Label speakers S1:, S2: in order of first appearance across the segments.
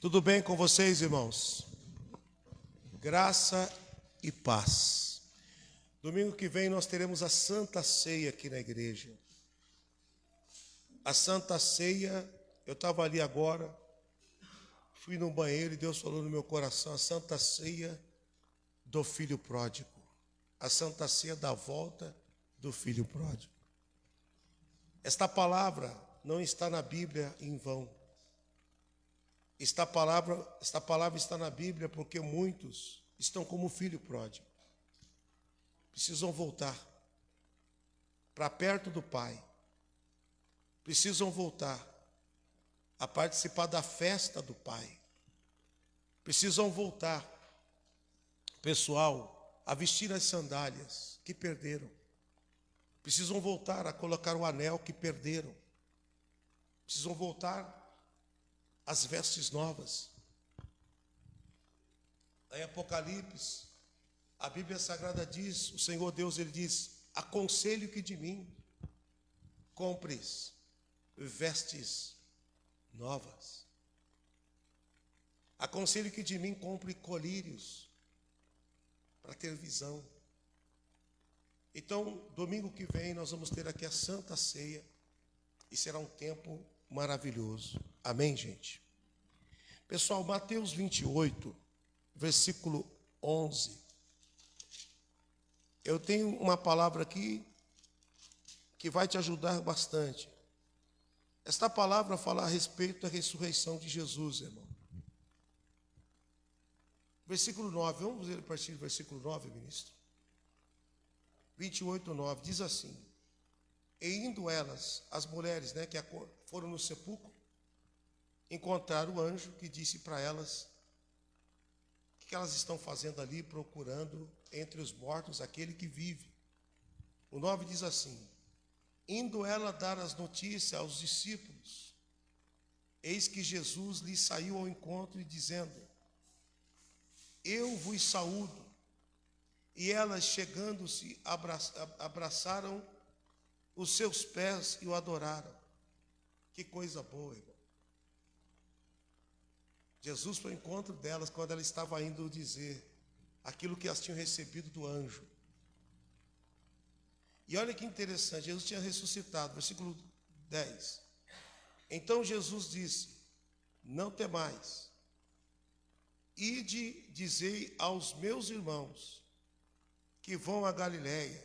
S1: Tudo bem com vocês, irmãos? Graça e paz. Domingo que vem nós teremos a Santa Ceia aqui na igreja. A Santa Ceia, eu estava ali agora, fui no banheiro e Deus falou no meu coração, a Santa Ceia do Filho Pródigo. A Santa Ceia da volta do Filho Pródigo. Esta palavra não está na Bíblia em vão. Esta palavra está na Bíblia porque muitos estão como filho pródigo. Precisam voltar para perto do Pai. Precisam voltar a participar da festa do Pai. Precisam voltar, pessoal, a vestir as sandálias que perderam. Precisam voltar a colocar o anel que perderam. Precisam voltar as vestes novas. Em Apocalipse, a Bíblia Sagrada diz, o Senhor Deus, Ele diz, aconselho que de mim compres vestes novas. Aconselho que de mim compre colírios para ter visão. Então, domingo que vem, nós vamos ter aqui a Santa Ceia e será um tempo maravilhoso. Amém, gente? Pessoal, Mateus 28, versículo 11. Eu tenho uma palavra aqui que vai te ajudar bastante. Esta palavra fala a respeito da ressurreição de Jesus, irmão. Versículo 9, vamos ler a partir do versículo 9, ministro. 28, 9, diz assim: E indo elas, as mulheres, que foram no sepulcro, encontraram o anjo que disse para elas o que elas estão fazendo ali, procurando entre os mortos aquele que vive. O 9 diz assim: Indo ela dar as notícias aos discípulos, eis que Jesus lhes saiu ao encontro e dizendo: Eu vos saúdo. E elas, chegando-se, abraçaram os seus pés e o adoraram. Que coisa boa, irmão. Jesus foi ao encontro delas quando ela estava indo dizer aquilo que elas tinham recebido do anjo. E olha que interessante, Jesus tinha ressuscitado, versículo 10. Então Jesus disse: Não temais, ide dizei aos meus irmãos que vão a Galiléia,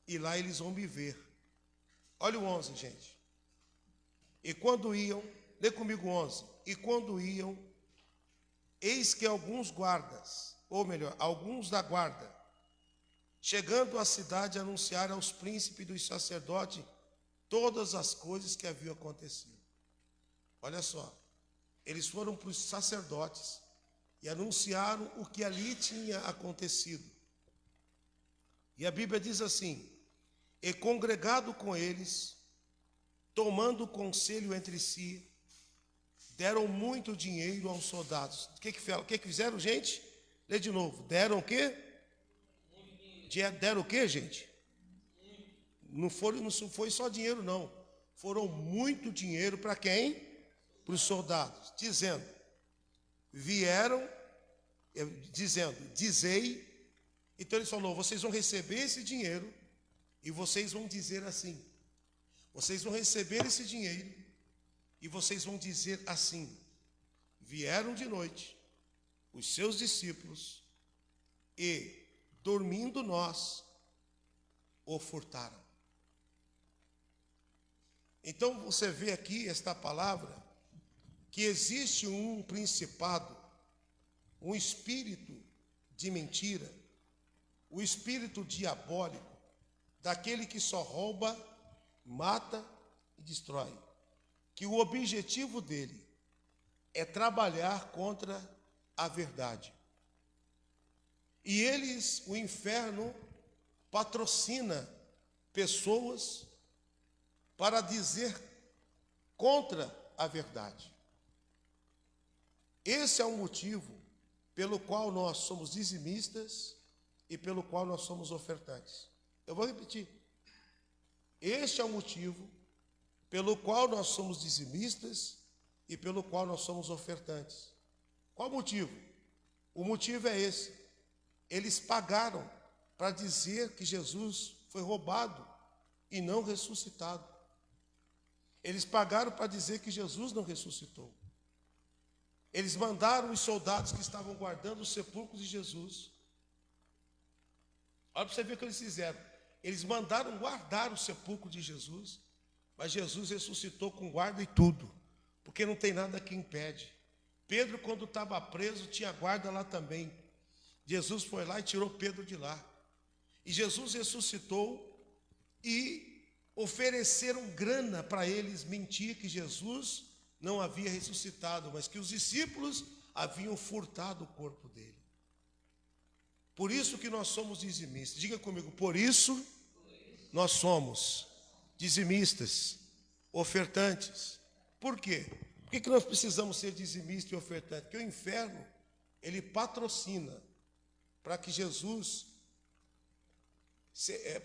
S1: e lá eles vão me ver. Olha o 11, gente. E quando iam, lê comigo o 11. E quando iam, eis que alguns guardas, ou melhor, alguns da guarda, chegando à cidade, anunciaram aos príncipes dos sacerdotes todas as coisas que haviam acontecido. Olha só, eles foram para os sacerdotes e anunciaram o que ali tinha acontecido. E a Bíblia diz assim: E congregado com eles, tomando conselho entre si, deram muito dinheiro aos soldados. O que fizeram, gente? Lê de novo. Deram o quê? Deram o quê, gente? Não foi só dinheiro, não. Foram muito dinheiro para quem? Para os soldados. Dizendo, dizei. Então ele falou, vocês vão receber esse dinheiro e vocês vão dizer assim. Vocês vão receber esse dinheiro e vocês vão dizer assim: vieram de noite os seus discípulos e, dormindo nós, o furtaram. Então você vê aqui esta palavra, que existe um principado, um espírito de mentira, o espírito diabólico, daquele que só rouba, mata e destrói. Que o objetivo dele é trabalhar contra a verdade. E o inferno, patrocina pessoas para dizer contra a verdade. Esse é o motivo pelo qual nós somos dizimistas e pelo qual nós somos ofertantes. Eu vou repetir. Este é o motivo pelo qual nós somos dizimistas e pelo qual nós somos ofertantes. Qual o motivo? O motivo é esse. Eles pagaram para dizer que Jesus foi roubado e não ressuscitado. Eles pagaram para dizer que Jesus não ressuscitou. Eles mandaram os soldados que estavam guardando o sepulcro de Jesus. Olha para você ver o que eles fizeram. Eles mandaram guardar o sepulcro de Jesus, mas Jesus ressuscitou com guarda e tudo, porque não tem nada que impede. Pedro, quando estava preso, tinha guarda lá também. Jesus foi lá e tirou Pedro de lá. E Jesus ressuscitou e ofereceram grana para eles mentir que Jesus não havia ressuscitado, mas que os discípulos haviam furtado o corpo dele. Por isso que nós somos dizimistas. Diga comigo, por isso nós somos dizimistas, ofertantes. Por quê? Por que nós precisamos ser dizimistas e ofertantes? Porque o inferno, ele patrocina para que Jesus,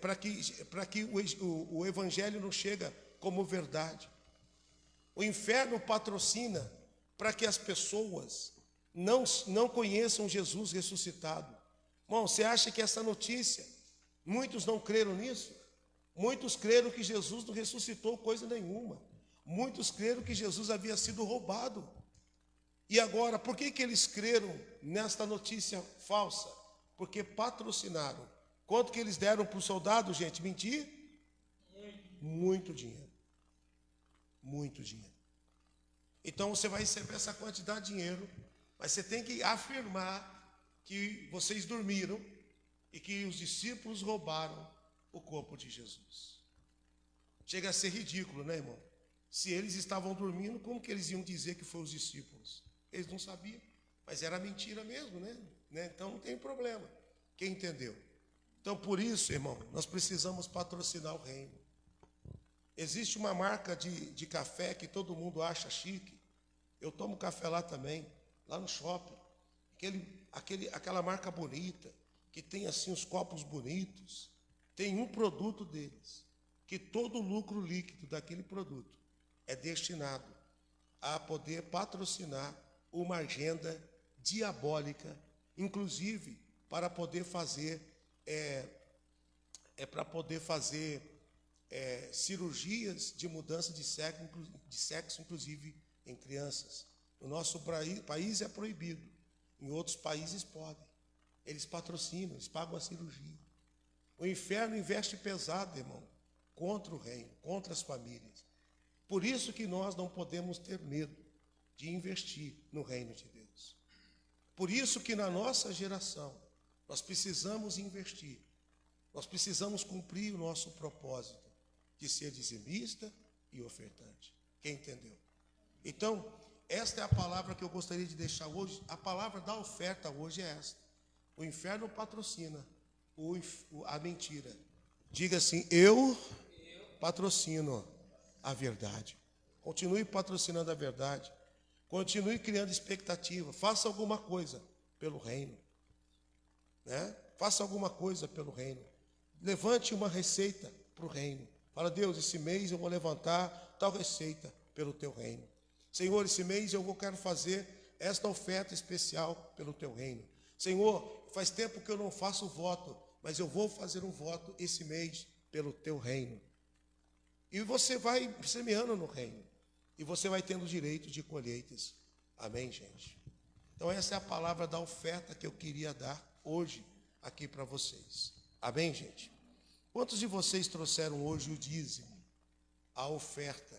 S1: para que o evangelho não chega como verdade. O inferno patrocina para que as pessoas não conheçam Jesus ressuscitado. Bom, você acha que essa notícia, muitos não creram nisso? Muitos creram que Jesus não ressuscitou coisa nenhuma. Muitos creram que Jesus havia sido roubado. E agora, por que eles creram nesta notícia falsa? Porque patrocinaram. Quanto que eles deram para o soldado, gente? Mentir? Muito dinheiro. Muito dinheiro. Então você vai receber essa quantidade de dinheiro, mas você tem que afirmar que vocês dormiram e que os discípulos roubaram o corpo de Jesus. Chega a ser ridículo, né, irmão? Se eles estavam dormindo, como que eles iam dizer que foram os discípulos? Eles não sabiam, mas era mentira mesmo, né? Então não tem problema. Quem entendeu? Então por isso, irmão, nós precisamos patrocinar o reino. Existe uma marca de café que todo mundo acha chique. Eu tomo café lá também, lá no shopping. Aquela marca bonita, que tem assim os copos bonitos. Tem um produto deles, que todo o lucro líquido daquele produto é destinado a poder patrocinar uma agenda diabólica, inclusive para poder fazer cirurgias de mudança de sexo, inclusive em crianças. No nosso país é proibido, em outros países podem. Eles patrocinam, eles pagam a cirurgia. O inferno investe pesado, irmão, contra o reino, contra as famílias. Por isso que nós não podemos ter medo de investir no reino de Deus. Por isso que na nossa geração nós precisamos investir. Nós precisamos cumprir o nosso propósito de ser dizimista e ofertante. Quem entendeu? Então, esta é a palavra que eu gostaria de deixar hoje. A palavra da oferta hoje é esta. O inferno patrocina a mentira. Diga assim, eu patrocino a verdade. Continue patrocinando a verdade. Continue criando expectativa. Faça alguma coisa pelo reino. Né? Faça alguma coisa pelo reino. Levante uma receita para o reino. Fala, Deus, esse mês eu vou levantar tal receita pelo teu reino. Senhor, esse mês eu quero fazer esta oferta especial pelo teu reino. Senhor, faz tempo que eu não faço voto, mas eu vou fazer um voto esse mês pelo teu reino. E você vai semeando no reino. E você vai tendo direito de colheitas. Amém, gente? Então essa é a palavra da oferta que eu queria dar hoje aqui para vocês. Amém, gente? Quantos de vocês trouxeram hoje o dízimo, a oferta?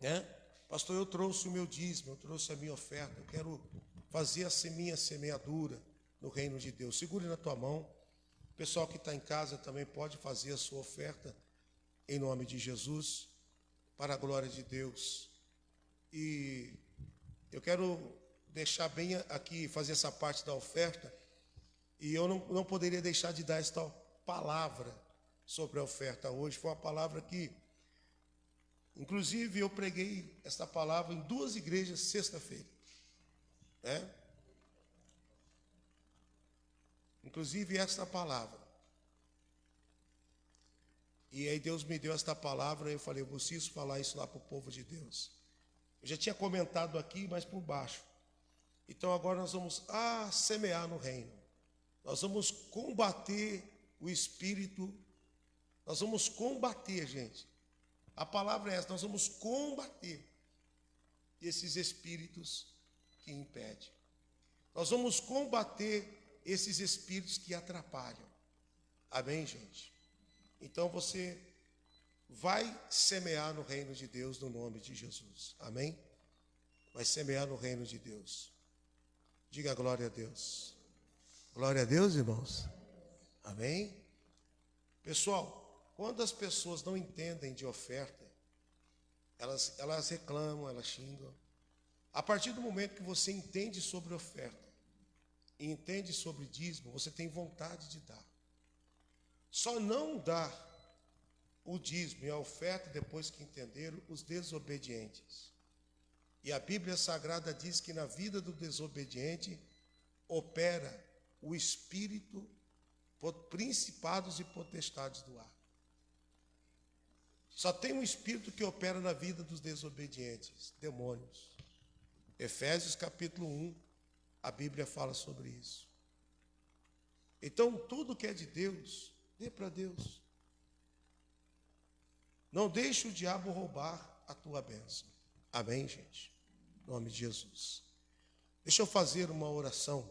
S1: Né? Pastor, eu trouxe o meu dízimo, eu trouxe a minha oferta, eu quero fazer a minha semeadura no reino de Deus. Segure na tua mão. O pessoal que está em casa também pode fazer a sua oferta em nome de Jesus, para a glória de Deus. E eu quero deixar bem aqui, fazer essa parte da oferta, e eu não poderia deixar de dar esta palavra sobre a oferta hoje. Foi uma palavra que, inclusive, eu preguei esta palavra em 2 igrejas sexta-feira. Né? Inclusive esta palavra. E aí Deus me deu esta palavra e eu falei, eu preciso falar isso lá para o povo de Deus. Eu já tinha comentado aqui, mas por baixo. Então agora nós vamos semear no reino. Nós vamos combater o espírito. Nós vamos combater, gente. A palavra é essa, nós vamos combater esses espíritos que impedem. Nós vamos combater esses espíritos que atrapalham. Amém, gente? Então você vai semear no reino de Deus no nome de Jesus. Amém? Vai semear no reino de Deus. Diga glória a Deus. Glória a Deus, irmãos. Amém? Pessoal, quando as pessoas não entendem de oferta, elas reclamam, elas xingam. A partir do momento que você entende sobre oferta e entende sobre dízimo, você tem vontade de dar. Só não dá o dízimo e a oferta depois que entenderam os desobedientes. E a Bíblia Sagrada diz que na vida do desobediente opera o espírito, principados e potestades do ar. Só tem um espírito que opera na vida dos desobedientes, demônios. Efésios capítulo 1, a Bíblia fala sobre isso. Então, tudo que é de Deus, dê para Deus. Não deixe o diabo roubar a tua bênção. Amém, gente? Em nome de Jesus. Deixa eu fazer uma oração,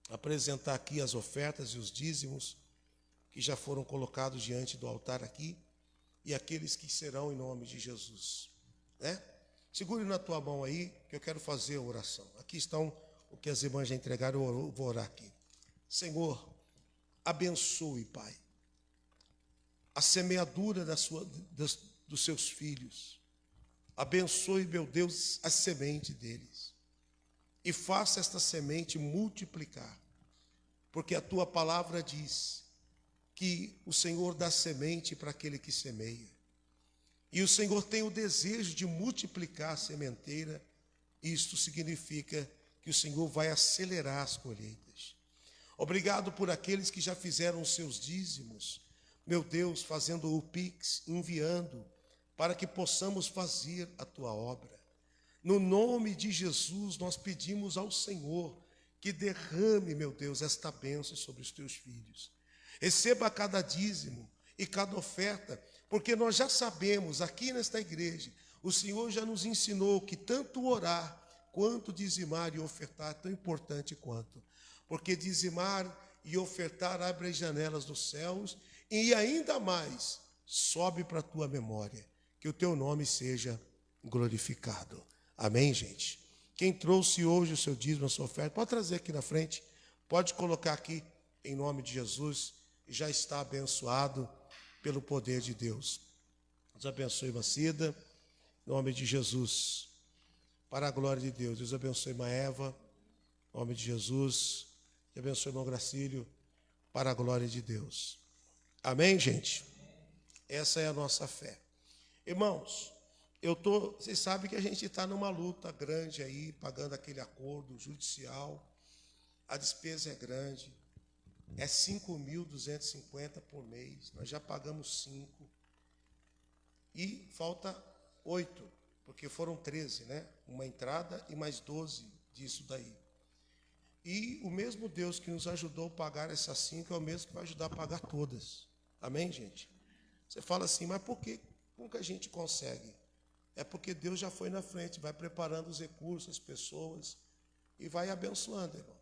S1: apresentar aqui as ofertas e os dízimos que já foram colocados diante do altar aqui e aqueles que serão em nome de Jesus, né? Segure na tua mão aí, que eu quero fazer a oração. Aqui estão o que as irmãs já entregaram, eu vou orar aqui. Senhor, abençoe, Pai, a semeadura dos seus filhos. Abençoe, meu Deus, a semente deles. E faça esta semente multiplicar. Porque a tua palavra diz que o Senhor dá semente para aquele que semeia. E o Senhor tem o desejo de multiplicar a sementeira. Isto significa que o Senhor vai acelerar as colheitas. Obrigado por aqueles que já fizeram os seus dízimos. Meu Deus, fazendo o Pix, enviando, para que possamos fazer a tua obra. No nome de Jesus, nós pedimos ao Senhor que derrame, meu Deus, esta bênção sobre os teus filhos. Receba cada dízimo e cada oferta, porque nós já sabemos, aqui nesta igreja, o Senhor já nos ensinou que tanto orar, quanto dizimar e ofertar é tão importante quanto. Porque dizimar e ofertar abre as janelas dos céus e ainda mais sobe para a tua memória. Que o teu nome seja glorificado. Amém, gente? Quem trouxe hoje o seu dízimo, a sua oferta, pode trazer aqui na frente, pode colocar aqui em nome de Jesus, e já está abençoado pelo poder de Deus. Deus abençoe Macida, em nome de Jesus, para a glória de Deus. Deus abençoe Maeva, em nome de Jesus. Deus abençoe irmão Gracílio, para a glória de Deus. Amém, gente? Essa é a nossa fé. Irmãos, vocês sabem que a gente está numa luta grande aí, pagando aquele acordo judicial. A despesa é grande, é 5.250 por mês. Nós já pagamos 5 e falta 8, porque foram 13, né? Uma entrada e mais 12 disso daí. E o mesmo Deus que nos ajudou a pagar essas 5 é o mesmo que vai ajudar a pagar todas. Amém, gente? Você fala assim, mas por que? Como que a gente consegue? É porque Deus já foi na frente, vai preparando os recursos, as pessoas e vai abençoando, irmão.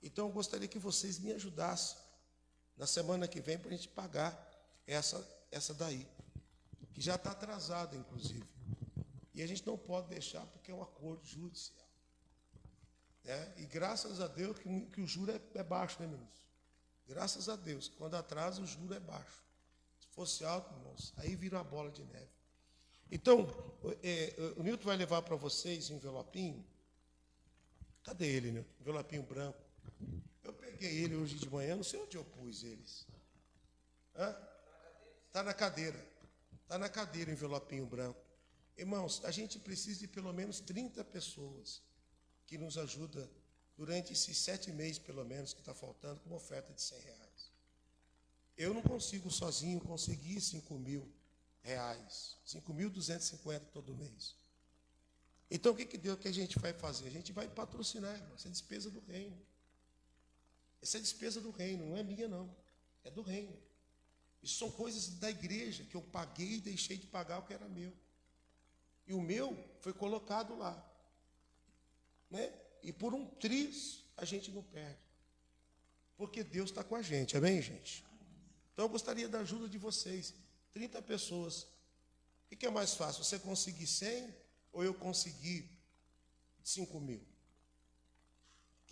S1: Então eu gostaria que vocês me ajudassem na semana que vem para a gente pagar essa daí, que já está atrasada, inclusive. E a gente não pode deixar porque é um acordo judicial. E graças a Deus que o juro é baixo, né, ministro? Graças a Deus, quando atrasa o juro é baixo. Se fosse alto, irmãos, aí vira uma bola de neve. Então, o Nilton vai levar para vocês um envelopinho. Cadê ele, Nilton? Envelopinho branco. Eu peguei ele hoje de manhã, não sei onde eu pus eles. Está na cadeira. Está na cadeira o envelopinho branco. Irmãos, a gente precisa de pelo menos 30 pessoas que nos ajudam durante esses 7 meses, pelo menos, que está faltando, com uma oferta de R$100. Eu não consigo sozinho conseguir R$5.000, 5.250 todo mês. Então, o que a gente vai fazer? A gente vai patrocinar, irmão. Essa é despesa do reino. Essa é despesa do reino, não é minha, não. É do reino. Isso são coisas da igreja que eu paguei e deixei de pagar o que era meu. E o meu foi colocado lá. Né? E por um triz a gente não perde. Porque Deus está com a gente, amém, gente? Então eu gostaria da ajuda de vocês. 30 pessoas. O que é mais fácil? Você conseguir 100 ou eu conseguir 5.000?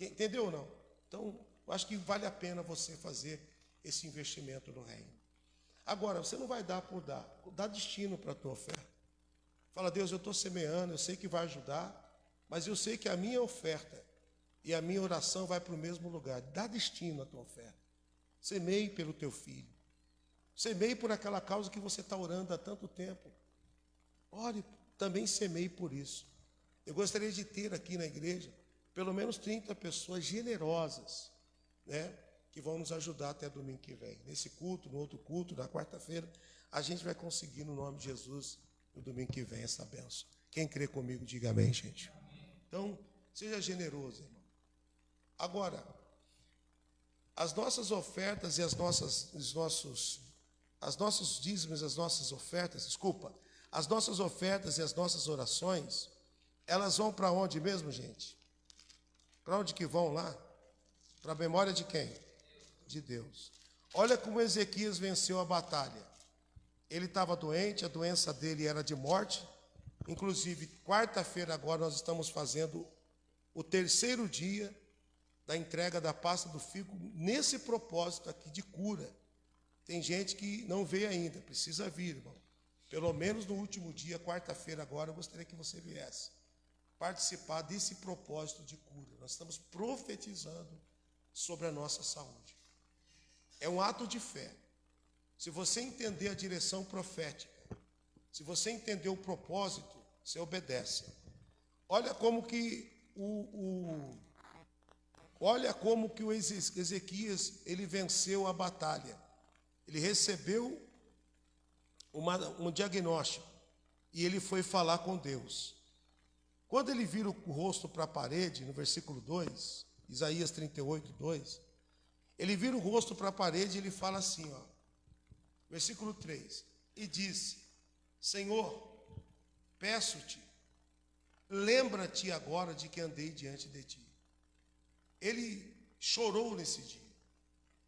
S1: Entendeu ou não? Então, eu acho que vale a pena você fazer esse investimento no reino. Agora, você não vai dar por dar. Dá destino para a tua oferta. Fala, Deus, eu estou semeando, eu sei que vai ajudar, mas eu sei que a minha oferta e a minha oração vai para o mesmo lugar. Dá destino à tua oferta. Semeie pelo teu filho. Semeie por aquela causa que você está orando há tanto tempo. Ore, também semeie por isso. Eu gostaria de ter aqui na igreja pelo menos 30 pessoas generosas, né, que vão nos ajudar até domingo que vem. Nesse culto, no outro culto, na quarta-feira, a gente vai conseguir, no nome de Jesus, no domingo que vem, essa bênção. Quem crê comigo, diga amém, gente. Então, seja generoso, irmão. Agora, as nossas ofertas e as nossos dízimos, as nossas ofertas, as nossas ofertas e as nossas orações, elas vão para onde mesmo, gente? Para onde que vão lá? Para a memória de quem? De Deus. Olha como Ezequias venceu a batalha. Ele estava doente, a doença dele era de morte. Inclusive, quarta-feira agora nós estamos fazendo o terceiro dia da entrega da pasta do figo, nesse propósito aqui de cura. Tem gente que não veio ainda, precisa vir, irmão. Pelo menos no último dia, quarta-feira agora, eu gostaria que você viesse participar desse propósito de cura. Nós estamos profetizando sobre a nossa saúde. É um ato de fé. Se você entender a direção profética, se você entender o propósito, você obedece. Olha como que o Ezequias, ele venceu a batalha. Ele recebeu um diagnóstico e ele foi falar com Deus. Quando ele vira o rosto para a parede, no versículo 2, Isaías 38, 2, ele vira o rosto para a parede e ele fala assim, ó, versículo 3, e disse, Senhor, peço-te, lembra-te agora de que andei diante de ti. Ele chorou nesse dia.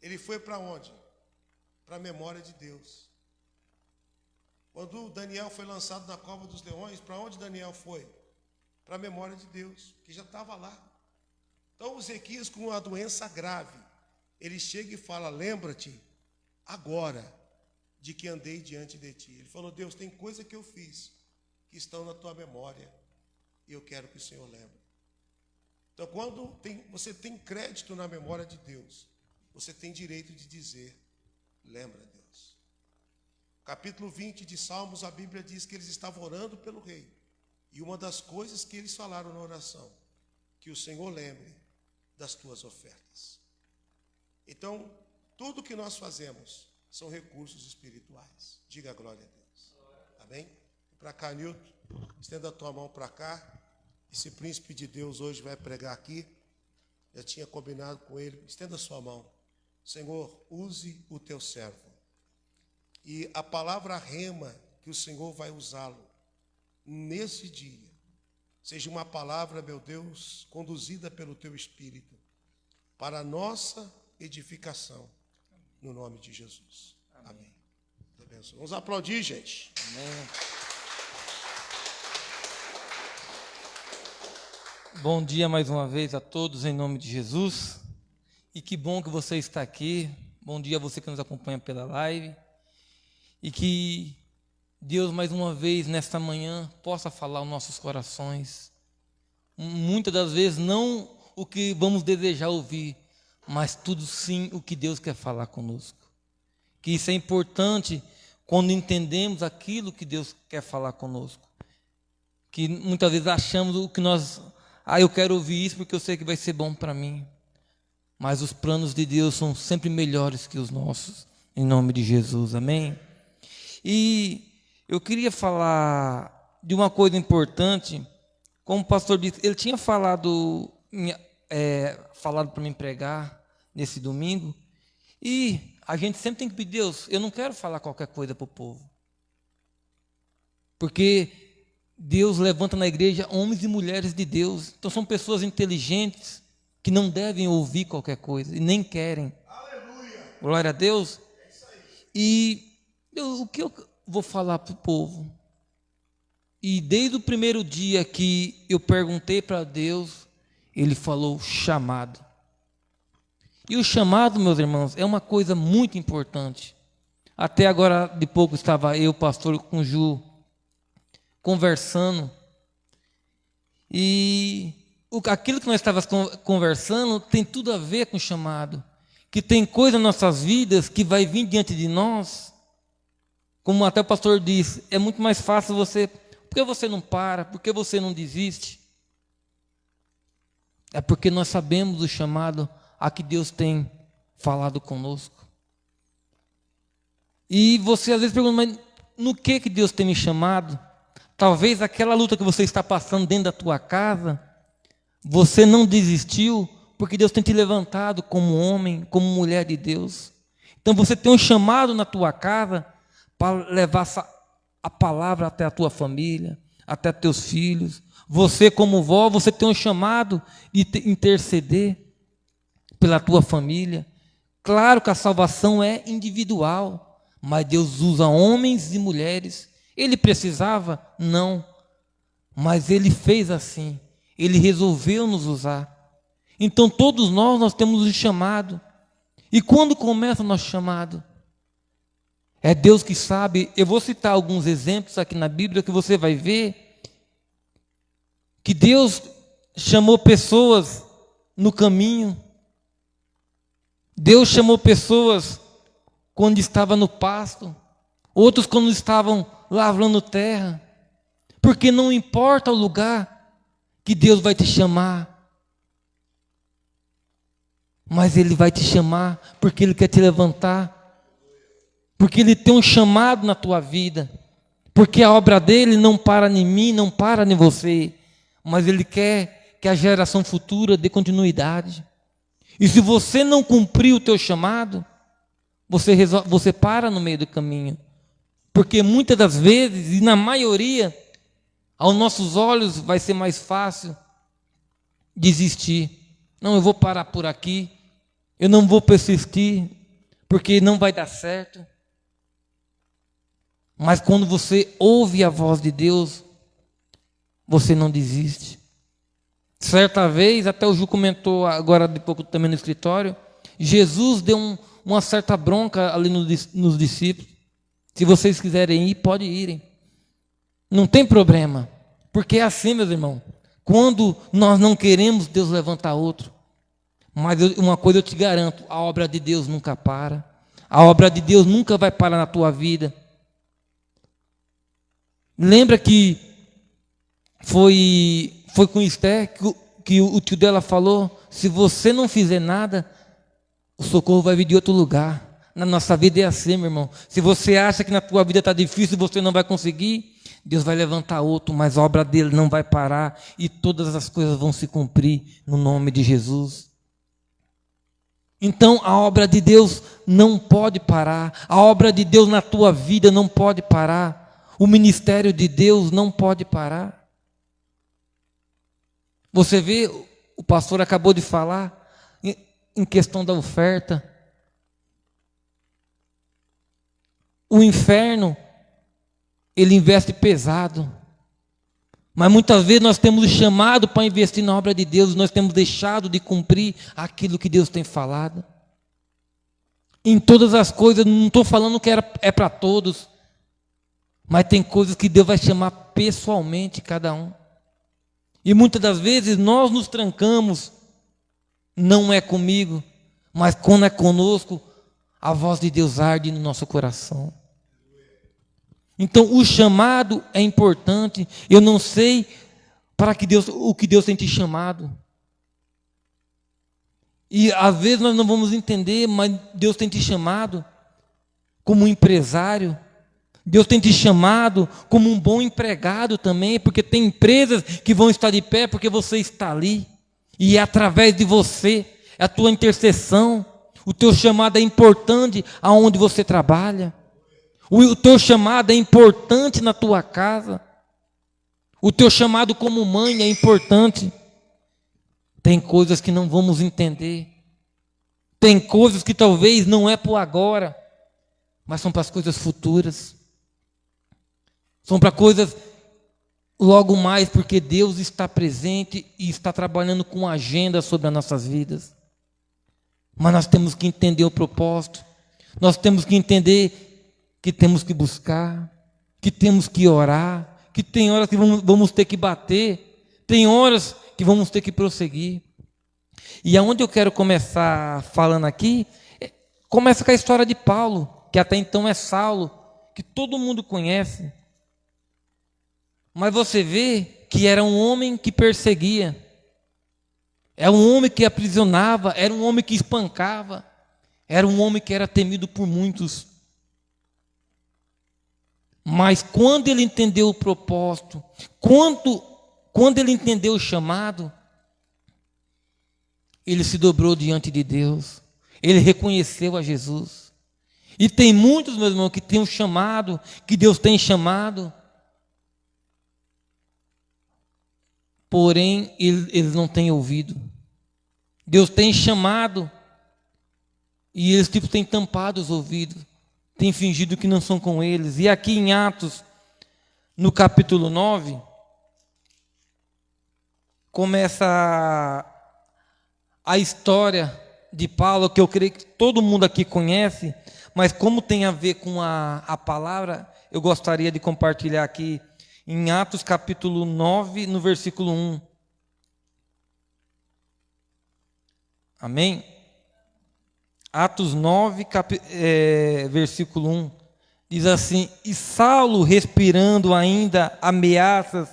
S1: Ele foi para onde? Para a memória de Deus. Quando Daniel foi lançado na cova dos leões, para onde Daniel foi? Para a memória de Deus, que já estava lá. Então, Ezequias, com uma doença grave, ele chega e fala, lembra-te agora de que andei diante de ti. Ele falou, Deus, tem coisa que eu fiz que estão na tua memória e eu quero que o Senhor lembre. Então, quando você tem crédito na memória de Deus, você tem direito de dizer, lembra, Deus. Capítulo 20 de Salmos, a Bíblia diz que eles estavam orando pelo rei. E uma das coisas que eles falaram na oração, que o Senhor lembre das tuas ofertas. Então, tudo que nós fazemos são recursos espirituais. Diga a glória a Deus. Amém? Para cá, Nilton, estenda a tua mão para cá. Esse príncipe de Deus hoje vai pregar aqui. Já tinha combinado com ele. Estenda a sua mão. Senhor, use o teu servo. E a palavra rema que o Senhor vai usá-lo nesse dia, seja uma palavra, meu Deus, conduzida pelo teu Espírito, para a nossa edificação, no nome de Jesus. Amém. Amém. Vamos aplaudir, gente.
S2: Amém. Bom dia mais uma vez a todos em nome de Jesus. E que bom que você está aqui. Bom dia a você que nos acompanha pela live. E que Deus mais uma vez nesta manhã possa falar aos nossos corações. Muitas das vezes não o que vamos desejar ouvir, mas tudo sim o que Deus quer falar conosco. Que isso é importante quando entendemos aquilo que Deus quer falar conosco. Que muitas vezes achamos o que nós... eu quero ouvir isso porque eu sei que vai ser bom para mim. Mas os planos de Deus são sempre melhores que os nossos. Em nome de Jesus, amém? E eu queria falar de uma coisa importante como o pastor disse, ele tinha falado para mim pregar nesse domingo, e a gente sempre tem que pedir, Deus, eu não quero falar qualquer coisa para o povo, porque Deus levanta na igreja homens e mulheres de Deus, então são pessoas inteligentes, que não devem ouvir qualquer coisa, e nem querem. Aleluia. Glória a Deus. E o que eu vou falar para o povo? E desde o primeiro dia que eu perguntei para Deus, Ele falou chamado. E o chamado, meus irmãos, é uma coisa muito importante. Até agora, de pouco, estava eu, pastor, com o Ju, conversando. E aquilo que nós estávamos conversando tem tudo a ver com o chamado. Que tem coisa nas nossas vidas que vai vir diante de nós. Como até o pastor disse, é muito mais fácil você... Por que você não para? Por que você não desiste? É porque nós sabemos o chamado a que Deus tem falado conosco. E você às vezes pergunta, mas no que Deus tem me chamado? Talvez aquela luta que você está passando dentro da tua casa, você não desistiu, porque Deus tem te levantado como homem, como mulher de Deus. Então você tem um chamado na tua casa para levar a palavra até a tua família, até teus filhos. Você como vó, você tem um chamado de interceder pela tua família. Claro que a salvação é individual, mas Deus usa homens e mulheres. Ele precisava? Não. Mas Ele fez assim. Ele resolveu nos usar. Então todos nós temos um chamado. E quando começa o nosso chamado? É Deus que sabe. Eu vou citar alguns exemplos aqui na Bíblia que você vai ver que Deus chamou pessoas no caminho. Deus chamou pessoas quando estava no pasto, outros quando estavam lavrando terra, porque não importa o lugar que Deus vai te chamar, mas Ele vai te chamar porque Ele quer te levantar, porque Ele tem um chamado na tua vida, porque a obra dEle não para em mim, não para em você, mas Ele quer que a geração futura dê continuidade. E se você não cumprir o teu chamado, você para no meio do caminho. Porque muitas das vezes, e na maioria, aos nossos olhos vai ser mais fácil desistir. Não, eu vou parar por aqui, eu não vou persistir, porque não vai dar certo. Mas quando você ouve a voz de Deus, você não desiste. Certa vez, até o Ju comentou agora de pouco também no escritório, Jesus deu uma certa bronca ali nos discípulos. Se vocês quiserem ir, pode irem. Não tem problema. Porque é assim, meus irmãos. Quando nós não queremos, Deus levanta outro. Mas uma coisa eu te garanto, a obra de Deus nunca para. A obra de Deus nunca vai parar na tua vida. Lembra que foi com Esther que o tio dela falou, se você não fizer nada, o socorro vai vir de outro lugar. Na nossa vida é assim, meu irmão. Se você acha que na tua vida está difícil e você não vai conseguir, Deus vai levantar outro, mas a obra dele não vai parar e todas as coisas vão se cumprir no nome de Jesus. Então a obra de Deus não pode parar. A obra de Deus na tua vida não pode parar. O ministério de Deus não pode parar. Você vê, o pastor acabou de falar em questão da oferta. O inferno, ele investe pesado. Mas muitas vezes nós temos o chamado para investir na obra de Deus, nós temos deixado de cumprir aquilo que Deus tem falado. Em todas as coisas, não estou falando que é para todos, mas tem coisas que Deus vai chamar pessoalmente cada um. E muitas das vezes nós nos trancamos, não é comigo, mas quando é conosco, a voz de Deus arde no nosso coração. Então o chamado é importante. Eu não sei para que Deus, o que Deus tem te chamado. E às vezes nós não vamos entender, mas Deus tem te chamado como empresário. Deus tem te chamado como um bom empregado também, porque tem empresas que vão estar de pé porque você está ali. E é através de você, é a tua intercessão, o teu chamado é importante aonde você trabalha. O teu chamado é importante na tua casa. O teu chamado como mãe é importante. Tem coisas que não vamos entender. Tem coisas que talvez não é por agora, mas são para as coisas futuras. São para coisas logo mais, porque Deus está presente e está trabalhando com agenda sobre as nossas vidas. Mas nós temos que entender o propósito. Nós temos que entender que temos que buscar, que temos que orar, que tem horas que vamos ter que bater, tem horas que vamos ter que prosseguir. E aonde eu quero começar falando aqui, começa com a história de Paulo, que até então é Saulo, que todo mundo conhece. Mas você vê que era um homem que perseguia, era um homem que aprisionava, era um homem que espancava, era um homem que era temido por muitos. Mas quando ele entendeu o propósito, quando ele entendeu o chamado, ele se dobrou diante de Deus, ele reconheceu a Jesus. E tem muitos, meus irmãos, que têm um chamado, que Deus tem chamado, porém eles não têm ouvido. Deus tem chamado e eles têm tampado os ouvidos, têm fingido que não são com eles. E aqui em Atos, no capítulo 9, começa a história de Paulo, que eu creio que todo mundo aqui conhece, mas como tem a ver com a palavra, eu gostaria de compartilhar aqui em Atos capítulo 9, no versículo 1. Amém? Atos 9, versículo 1. Diz assim: E Saulo, respirando ainda ameaças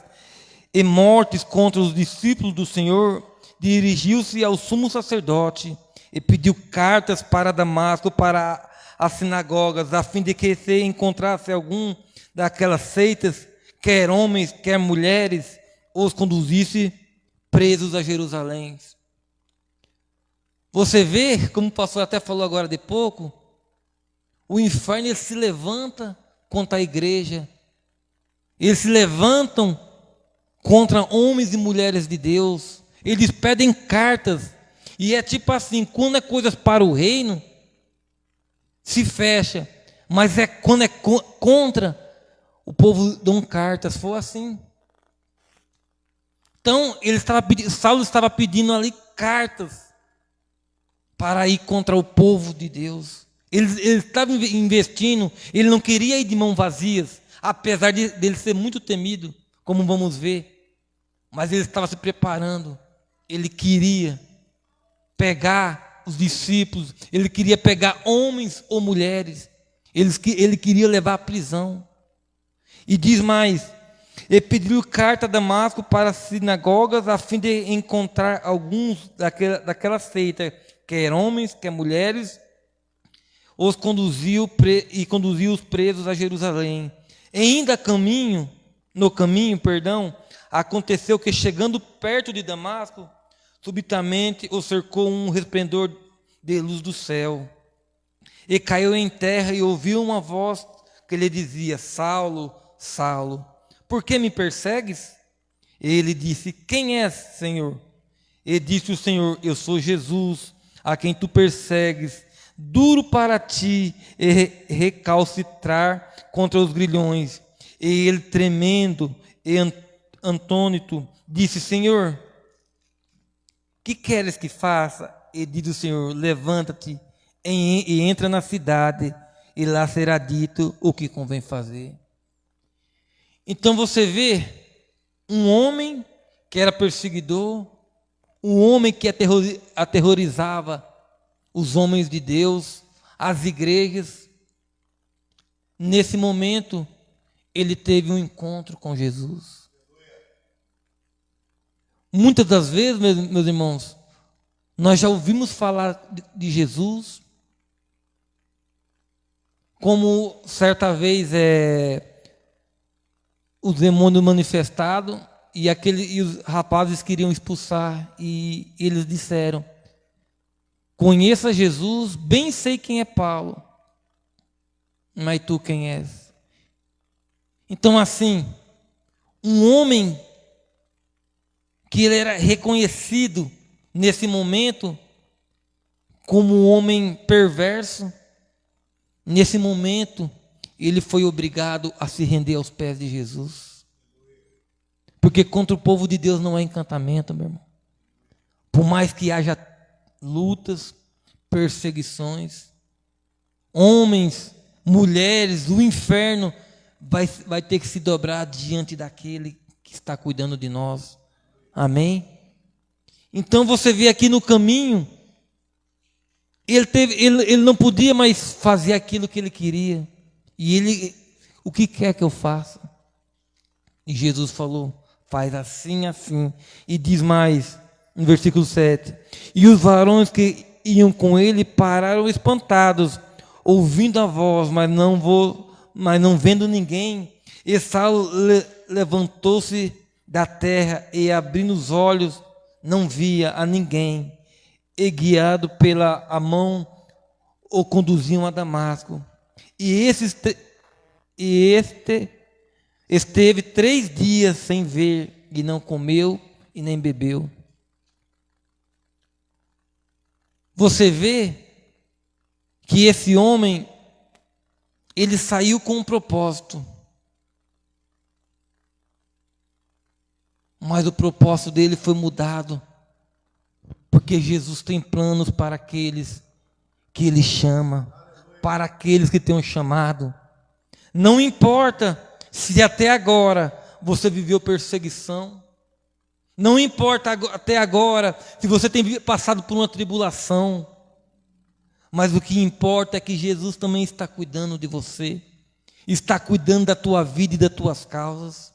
S2: e mortes contra os discípulos do Senhor, dirigiu-se ao sumo sacerdote e pediu cartas para Damasco, para as sinagogas, a fim de que se encontrasse algum daquelas seitas, quer homens, quer mulheres, os conduzisse presos a Jerusalém. Você vê, como o pastor até falou agora de pouco, o inferno ele se levanta contra a igreja. Eles se levantam contra homens e mulheres de Deus. Eles pedem cartas. E é tipo assim, quando é coisas para o reino, se fecha. Mas quando é contra, o povo dão cartas. Foi assim. Então, Saulo estava pedindo ali cartas para ir contra o povo de Deus. Ele estava investindo, ele não queria ir de mãos vazias, apesar dele ser muito temido, como vamos ver. Mas ele estava se preparando, ele queria pegar os discípulos, ele queria pegar homens ou mulheres, ele queria levar à prisão. E diz mais: ele pediu carta a Damasco para as sinagogas, a fim de encontrar alguns daquela seita, quer homens, quer mulheres, os conduziu os presos a Jerusalém. E ainda no caminho, aconteceu que, chegando perto de Damasco, subitamente o cercou um resplendor de luz do céu. E caiu em terra e ouviu uma voz que lhe dizia: Saulo, Saulo, por que me persegues? Ele disse: Quem és, Senhor? E disse o Senhor: Eu sou Jesus, a quem tu persegues. Duro para ti recalcitrar contra os grilhões. E ele, tremendo e atônito, disse: Senhor, que queres que faça? E disse o Senhor: Levanta-te e entra na cidade, e lá será dito o que convém fazer. Então você vê um homem que era perseguidor, um homem que aterrorizava os homens de Deus, as igrejas. Nesse momento, ele teve um encontro com Jesus. Muitas das vezes, meus irmãos, nós já ouvimos falar de Jesus, como certa vez os demônios manifestados e os rapazes queriam expulsar, e eles disseram: conheça Jesus, bem sei quem é Paulo, mas tu quem és? Então, assim, um homem que ele era reconhecido nesse momento como um homem perverso, nesse momento ele foi obrigado a se render aos pés de Jesus. Porque contra o povo de Deus não há encantamento, meu irmão. Por mais que haja lutas, perseguições, homens, mulheres, o inferno vai ter que se dobrar diante daquele que está cuidando de nós. Amém? Então você vê aqui no caminho, ele não podia mais fazer aquilo que ele queria. E ele, o que quer que eu faça? E Jesus falou: faz assim, assim. E diz mais, no versículo 7: e os varões que iam com ele pararam espantados, ouvindo a voz, mas não vendo ninguém. E Saulo levantou-se da terra e, abrindo os olhos, não via a ninguém. E, guiado pela a mão, o conduziam a Damasco. E este esteve 3 dias sem ver, e não comeu e nem bebeu. Você vê que esse homem, ele saiu com um propósito, mas o propósito dele foi mudado, porque Jesus tem planos para aqueles que ele chama, para aqueles que têm um chamado. Não importa se até agora você viveu perseguição, não importa até agora se você tem passado por uma tribulação, mas o que importa é que Jesus também está cuidando de você, está cuidando da tua vida e das tuas causas.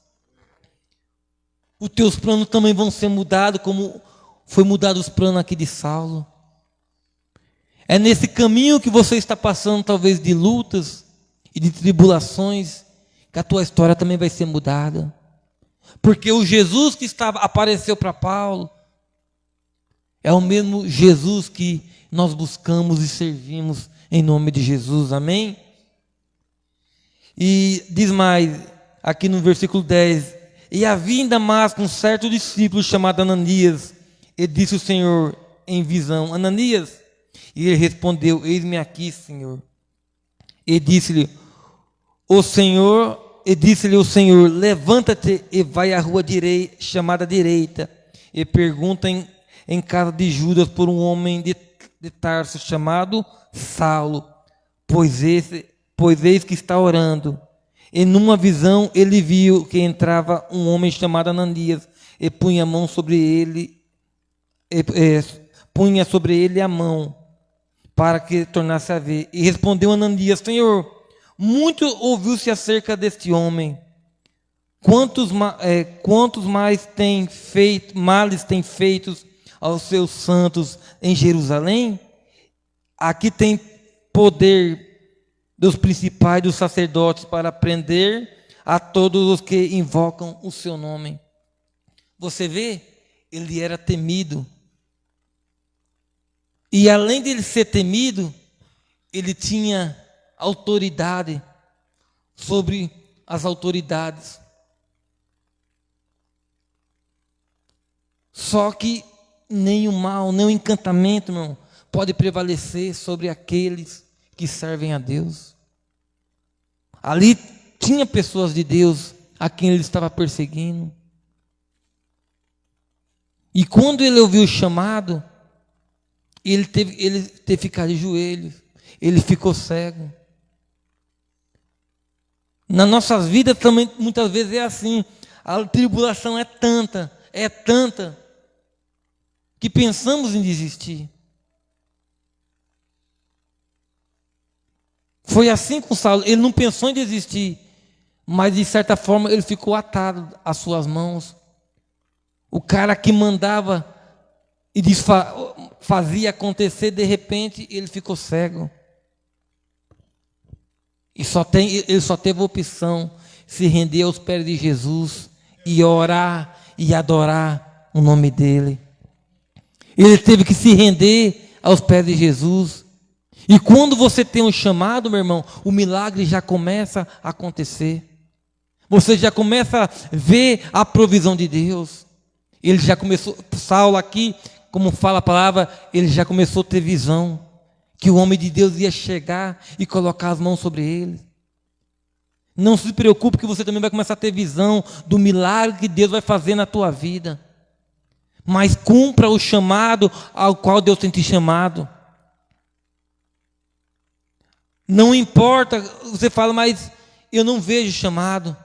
S2: Os teus planos também vão ser mudados, como foi mudado os planos aqui de Saulo. É nesse caminho que você está passando, talvez de lutas e de tribulações, que a tua história também vai ser mudada. Porque o Jesus que apareceu para Paulo é o mesmo Jesus que nós buscamos e servimos em nome de Jesus, amém? E diz mais, aqui no versículo 10: e havia em Damasco um certo discípulo chamado Ananias, e disse o Senhor em visão: Ananias? E ele respondeu: eis-me aqui, Senhor. E disse-lhe o Senhor: levanta-te e vai à rua chamada direita, e pergunta em casa de Judas por um homem de Tarso chamado Saulo, pois eis que está orando. E numa visão ele viu que entrava um homem chamado Ananias, e punha a mão sobre ele, punha sobre ele a mão, para que tornasse a ver. E respondeu Ananias: Senhor, muito ouviu-se acerca deste homem. Quantos mais males tem feitos aos seus santos em Jerusalém? Aqui tem poder dos principais dos sacerdotes para prender a todos os que invocam o seu nome. Você vê? Ele era temido. E além de ele ser temido, ele tinha autoridade sobre as autoridades. Só que nem o mal, nem o encantamento, irmão, pode prevalecer sobre aqueles que servem a Deus. Ali tinha pessoas de Deus a quem ele estava perseguindo. E quando ele ouviu o chamado, ele teve que ficar de joelhos, ele ficou cego. Nas nossas vidas também muitas vezes é assim. A tribulação é tanta, que pensamos em desistir. Foi assim com Saulo, ele não pensou em desistir, mas de certa forma ele ficou atado às suas mãos. O cara que mandava e fazia acontecer, de repente ele ficou cego. Ele só teve a opção de se render aos pés de Jesus e orar e adorar o nome dele. Ele teve que se render aos pés de Jesus. E quando você tem um chamado, meu irmão, o milagre já começa a acontecer. Você já começa a ver a provisão de Deus. Ele já começou, Saulo aqui, como fala a palavra, ele já começou a ter visão. Que o homem de Deus ia chegar e colocar as mãos sobre ele. Não se preocupe que você também vai começar a ter visão do milagre que Deus vai fazer na tua vida. Mas cumpra o chamado ao qual Deus tem te chamado. Não importa, você fala, mas eu não vejo chamado.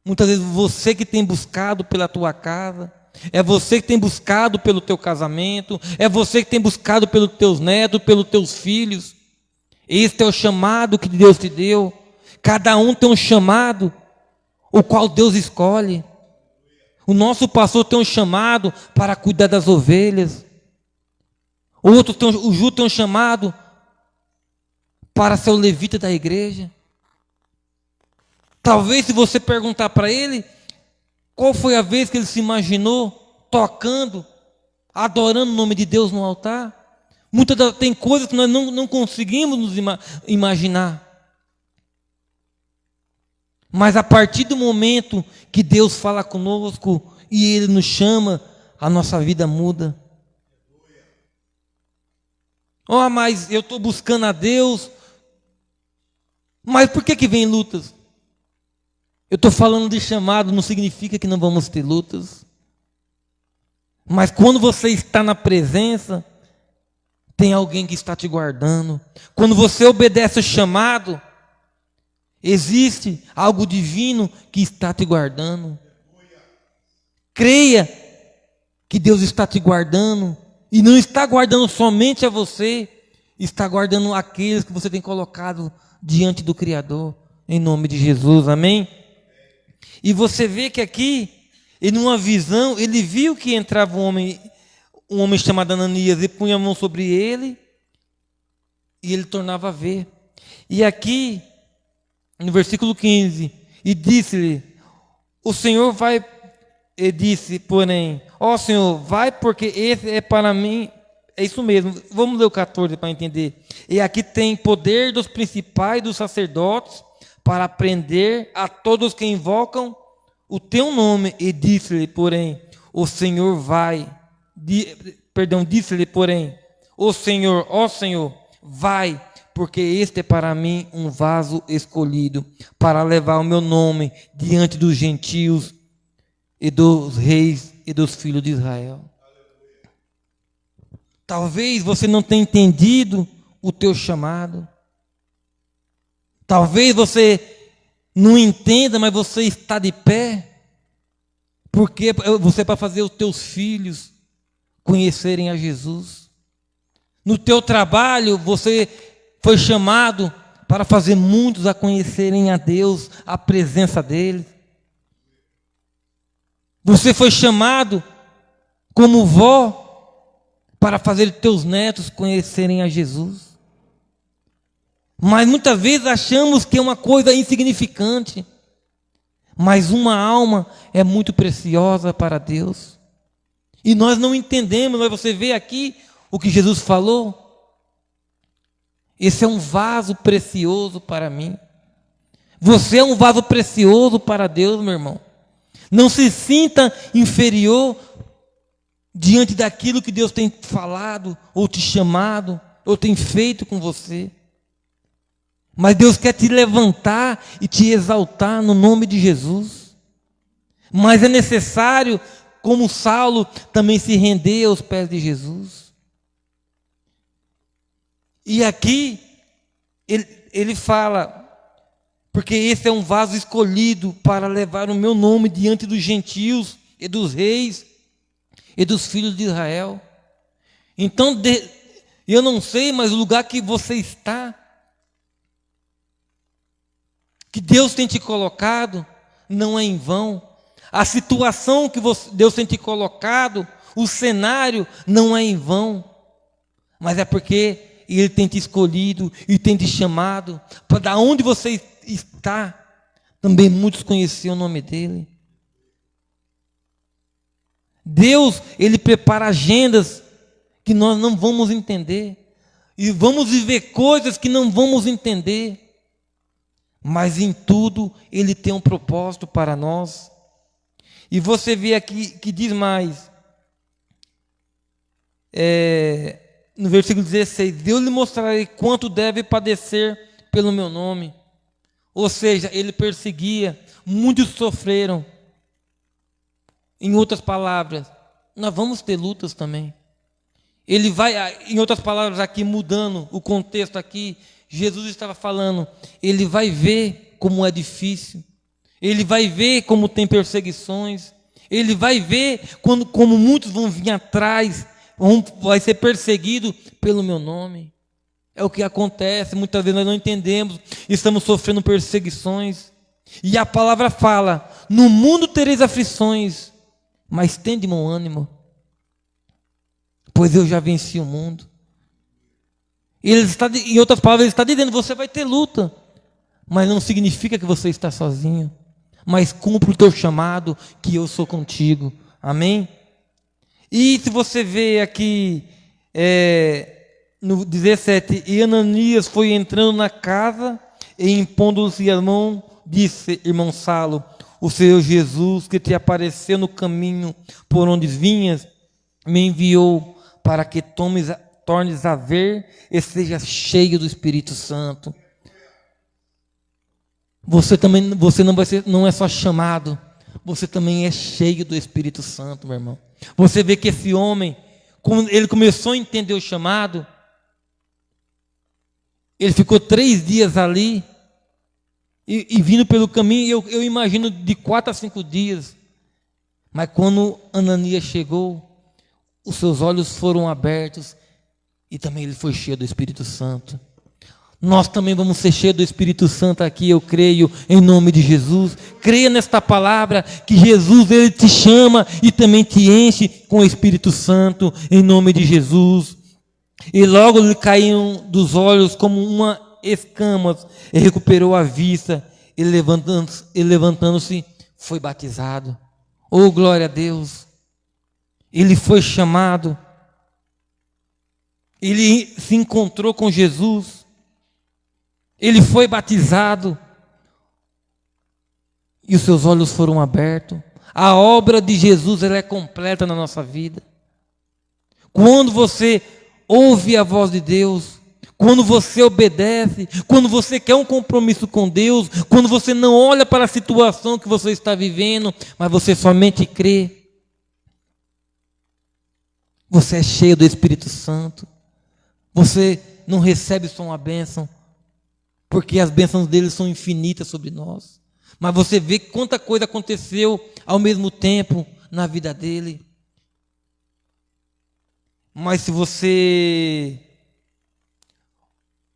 S2: Muitas vezes você que tem buscado pela tua casa, é você que tem buscado pelo teu casamento, é você que tem buscado pelos teus netos, pelos teus filhos. Este é o chamado que Deus te deu. Cada um tem um chamado, o qual Deus escolhe. O nosso pastor tem um chamado para cuidar das ovelhas. O Ju tem um chamado para ser o levita da igreja. Talvez se você perguntar para ele, qual foi a vez que ele se imaginou tocando, adorando o nome de Deus no altar? Tem coisas que nós não conseguimos nos imaginar. Mas a partir do momento que Deus fala conosco e Ele nos chama, a nossa vida muda. Oh, mas eu estou buscando a Deus. Mas por que vem lutas? Eu estou falando de chamado, não significa que não vamos ter lutas. Mas quando você está na presença, tem alguém que está te guardando. Quando você obedece o chamado, existe algo divino que está te guardando. Creia que Deus está te guardando. E não está guardando somente a você, está guardando aqueles que você tem colocado diante do Criador. Em nome de Jesus, amém? E você vê que aqui, em uma visão, ele viu que entrava um homem chamado Ananias e punha a mão sobre ele, e ele tornava a ver. E aqui, no versículo 15, e disse-lhe, o Senhor vai, e disse, porém, ó Senhor, vai porque esse é para mim, é isso mesmo, vamos ler o 14 para entender. E aqui tem poder dos principais dos sacerdotes, para prender a todos que invocam o teu nome. E disse-lhe, porém, o Senhor vai, disse-lhe, porém, ó Senhor, vai, porque este é para mim um vaso escolhido, para levar o meu nome diante dos gentios e dos reis e dos filhos de Israel. Talvez você não tenha entendido o teu chamado. Talvez você não entenda, mas você está de pé, porque você é para fazer os teus filhos conhecerem a Jesus. No teu trabalho, você foi chamado para fazer muitos a conhecerem a Deus, a presença dEle. Você foi chamado como vó para fazer teus netos conhecerem a Jesus. Mas muitas vezes achamos que é uma coisa insignificante. Mas uma alma é muito preciosa para Deus. E nós não entendemos, mas você vê aqui o que Jesus falou. Esse é um vaso precioso para mim. Você é um vaso precioso para Deus, meu irmão. Não se sinta inferior diante daquilo que Deus tem falado, ou te chamado, ou tem feito com você. Mas Deus quer te levantar e te exaltar no nome de Jesus. Mas é necessário, como Saulo, também se render aos pés de Jesus. E aqui, ele fala, porque esse é um vaso escolhido para levar o meu nome diante dos gentios e dos reis e dos filhos de Israel. Então, eu não sei, mas o lugar que você está, que Deus tem te colocado, não é em vão. A situação que Deus tem te colocado, o cenário, não é em vão. Mas é porque e Ele tem te escolhido e tem te chamado para da onde você está. Também muitos conheciam o nome dEle. Deus, Ele prepara agendas que nós não vamos entender. E vamos viver coisas que não vamos entender. Mas em tudo Ele tem um propósito para nós. E você vê aqui que diz mais. No versículo 16. Eu lhe mostrarei quanto deve padecer pelo meu nome. Ou seja, Ele perseguia. Muitos sofreram. Em outras palavras, nós vamos ter lutas também. Ele vai, em outras palavras aqui, mudando o contexto aqui, Jesus estava falando, Ele vai ver como é difícil, Ele vai ver como tem perseguições, Ele vai ver como muitos vão vir atrás, vai ser perseguido pelo meu nome. É o que acontece, muitas vezes nós não entendemos, estamos sofrendo perseguições. E a palavra fala, no mundo tereis aflições, mas tende bom ânimo, pois eu já venci o mundo. Em outras palavras, Ele está dizendo, você vai ter luta, mas não significa que você está sozinho, mas cumpre o teu chamado, que eu sou contigo. Amém? E se você vê aqui, no 17, e Ananias foi entrando na casa, e impondo-lhe a mão, disse, irmão Saulo, o Senhor Jesus, que te apareceu no caminho por onde vinhas, me enviou para que tornes a ver e seja cheio do Espírito Santo. Você não é só chamado, você também é cheio do Espírito Santo, meu irmão. Você vê que esse homem, quando ele começou a entender o chamado, ele ficou 3 dias ali, e vindo pelo caminho, eu imagino de 4 a 5 dias. Mas quando Ananias chegou, os seus olhos foram abertos e também ele foi cheio do Espírito Santo. Nós também vamos ser cheios do Espírito Santo aqui, eu creio, em nome de Jesus. Creia nesta palavra, que Jesus, Ele te chama e também te enche com o Espírito Santo, em nome de Jesus. E logo lhe caíram dos olhos como uma escamas, e recuperou a vista, e levantando-se, foi batizado. Oh, glória a Deus! Ele foi chamado, ele se encontrou com Jesus, ele foi batizado, e os seus olhos foram abertos. A obra de Jesus, ela é completa na nossa vida. Quando você ouve a voz de Deus, quando você obedece, quando você quer um compromisso com Deus, quando você não olha para a situação que você está vivendo, mas você somente crê, você é cheio do Espírito Santo. Você não recebe só uma bênção, porque as bênçãos dele são infinitas sobre nós. Mas você vê quanta coisa aconteceu ao mesmo tempo na vida dele. Mas se você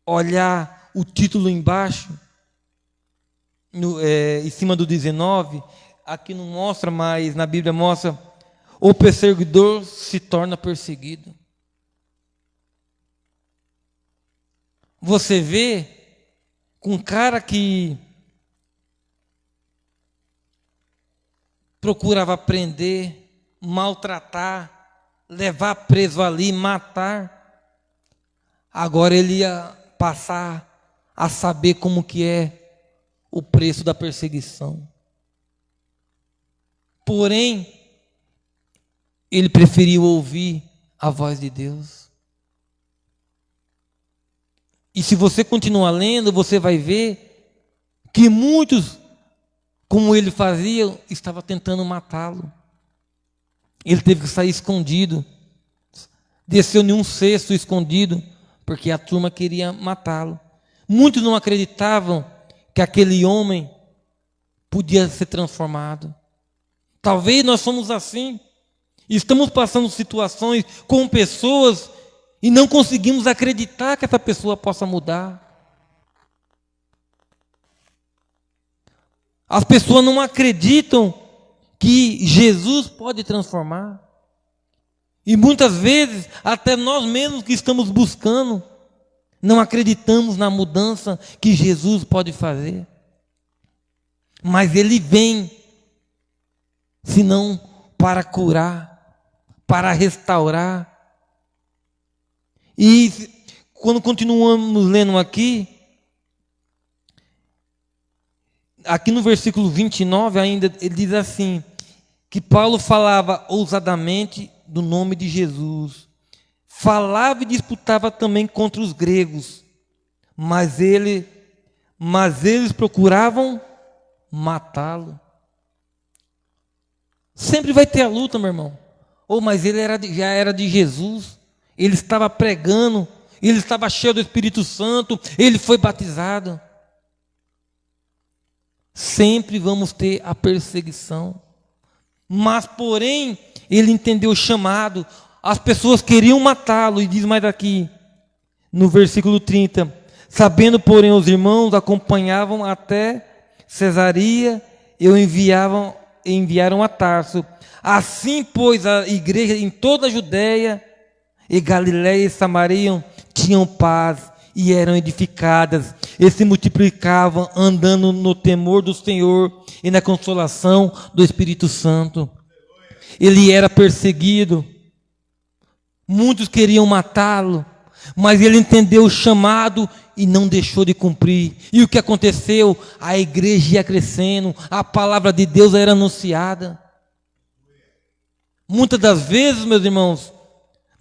S2: olhar o título embaixo, em cima do 19, aqui não mostra, mas na Bíblia mostra, o perseguidor se torna perseguido. Você vê com um cara que procurava prender, maltratar, levar preso ali, matar. Agora ele ia passar a saber como que é o preço da perseguição. Porém, ele preferiu ouvir a voz de Deus. E se você continuar lendo, você vai ver que muitos, como ele fazia, estavam tentando matá-lo. Ele teve que sair escondido. Desceu em um cesto escondido, porque a turma queria matá-lo. Muitos não acreditavam que aquele homem podia ser transformado. Talvez nós somos assim. Estamos passando situações com pessoas e não conseguimos acreditar que essa pessoa possa mudar. As pessoas não acreditam que Jesus pode transformar. E muitas vezes, até nós mesmos que estamos buscando, não acreditamos na mudança que Jesus pode fazer. Mas Ele vem, senão para curar, para restaurar. E quando continuamos lendo aqui no versículo 29 ainda, ele diz assim, que Paulo falava ousadamente do nome de Jesus. Falava e disputava também contra os gregos, mas eles procuravam matá-lo. Sempre vai ter a luta, meu irmão. Mas ele já era de Jesus, ele estava pregando, ele estava cheio do Espírito Santo, ele foi batizado. Sempre vamos ter a perseguição. Mas, porém, ele entendeu o chamado. As pessoas queriam matá-lo, e diz mais aqui, no versículo 30, sabendo, porém, os irmãos acompanhavam até Cesareia e o enviaram a Tarso. Assim, pois, a igreja em toda a Judéia e Galiléia e Samaria tinham paz e eram edificadas e se multiplicavam, andando no temor do Senhor e na consolação do Espírito Santo. Ele era perseguido, muitos queriam matá-lo, mas ele entendeu o chamado e não deixou de cumprir. E o que aconteceu? A igreja ia crescendo, a palavra de Deus era anunciada. Muitas das vezes, meus irmãos,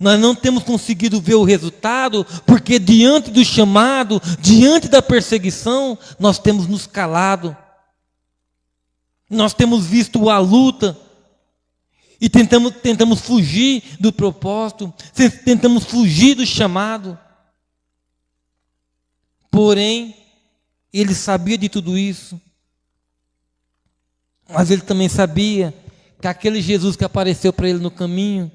S2: nós não temos conseguido ver o resultado, porque diante do chamado, diante da perseguição, nós temos nos calado. Nós temos visto a luta e tentamos fugir do propósito, tentamos fugir do chamado. Porém, ele sabia de tudo isso, mas ele também sabia que aquele Jesus que apareceu para ele no caminho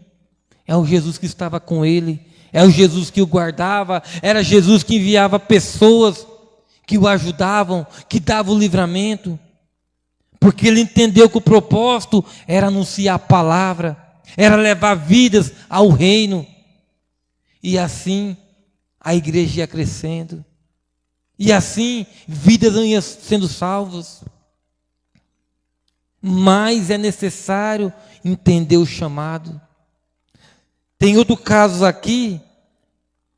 S2: é o Jesus que estava com ele, é o Jesus que o guardava, era Jesus que enviava pessoas que o ajudavam, que davam o livramento, porque ele entendeu que o propósito era anunciar a palavra, era levar vidas ao reino, e assim a igreja ia crescendo, e assim vidas iam sendo salvas. Mas é necessário entender o chamado. Tem outro caso aqui,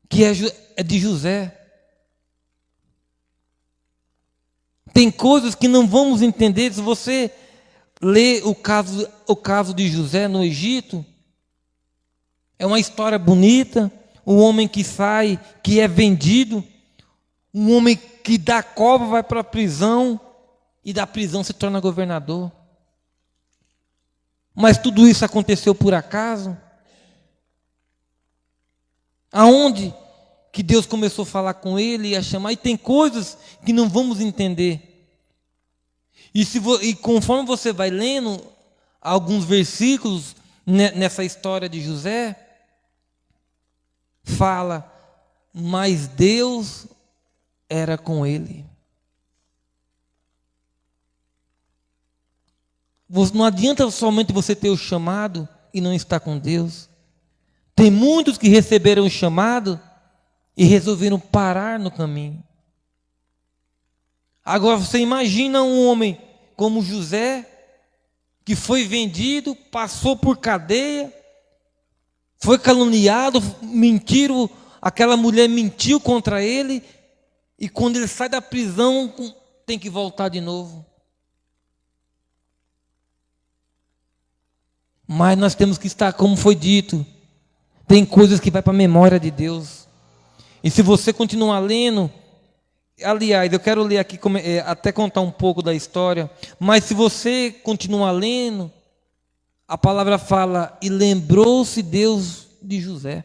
S2: que é de José. Tem coisas que não vamos entender. Se você lê o caso de José no Egito, é uma história bonita. Um homem que sai, que é vendido, um homem que da cova vai para a prisão, e da prisão se torna governador. Mas tudo isso aconteceu por acaso? Aonde que Deus começou a falar com ele e a chamar? E tem coisas que não vamos entender. E conforme você vai lendo alguns versículos nessa história de José, fala, mas Deus era com ele. Não adianta somente você ter o chamado e não estar com Deus. Tem muitos que receberam o chamado e resolveram parar no caminho. Agora você imagina um homem como José, que foi vendido, passou por cadeia, foi caluniado, mentiram, aquela mulher mentiu contra ele, e quando ele sai da prisão, tem que voltar de novo. Mas nós temos que estar, como foi dito, tem coisas que vai para a memória de Deus. E se você continuar lendo, aliás, eu quero ler aqui, até contar um pouco da história, mas se você continuar lendo, a palavra fala, e lembrou-se Deus de José.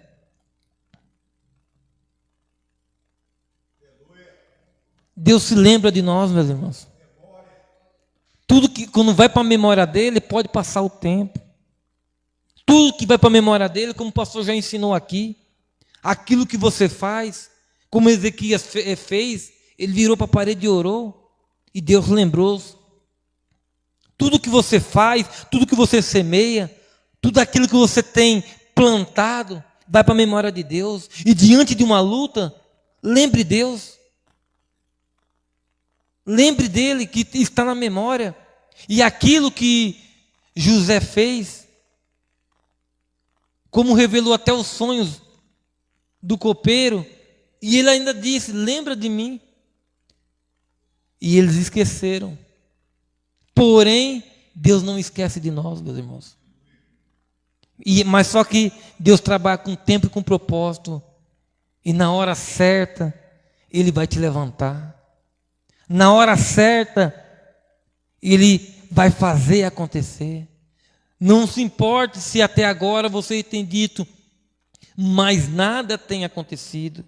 S2: Deus se lembra de nós, meus irmãos. Tudo que, quando vai para a memória dele, pode passar o tempo. Tudo que vai para a memória dele, como o pastor já ensinou aqui, aquilo que você faz, como Ezequias fez, ele virou para a parede e orou, e Deus lembrou. Tudo que você faz, tudo que você semeia, tudo aquilo que você tem plantado, vai para a memória de Deus. E diante de uma luta, Lembre Deus. Lembre dele, que está na memória. E aquilo que José fez, como revelou até os sonhos do copeiro, e ele ainda disse: lembra de mim. E eles esqueceram. Porém, Deus não esquece de nós, meus irmãos. Mas só que Deus trabalha com tempo e com propósito. E na hora certa, Ele vai te levantar. Na hora certa, Ele vai fazer acontecer. Não se importe se até agora você tem dito, mas nada tem acontecido.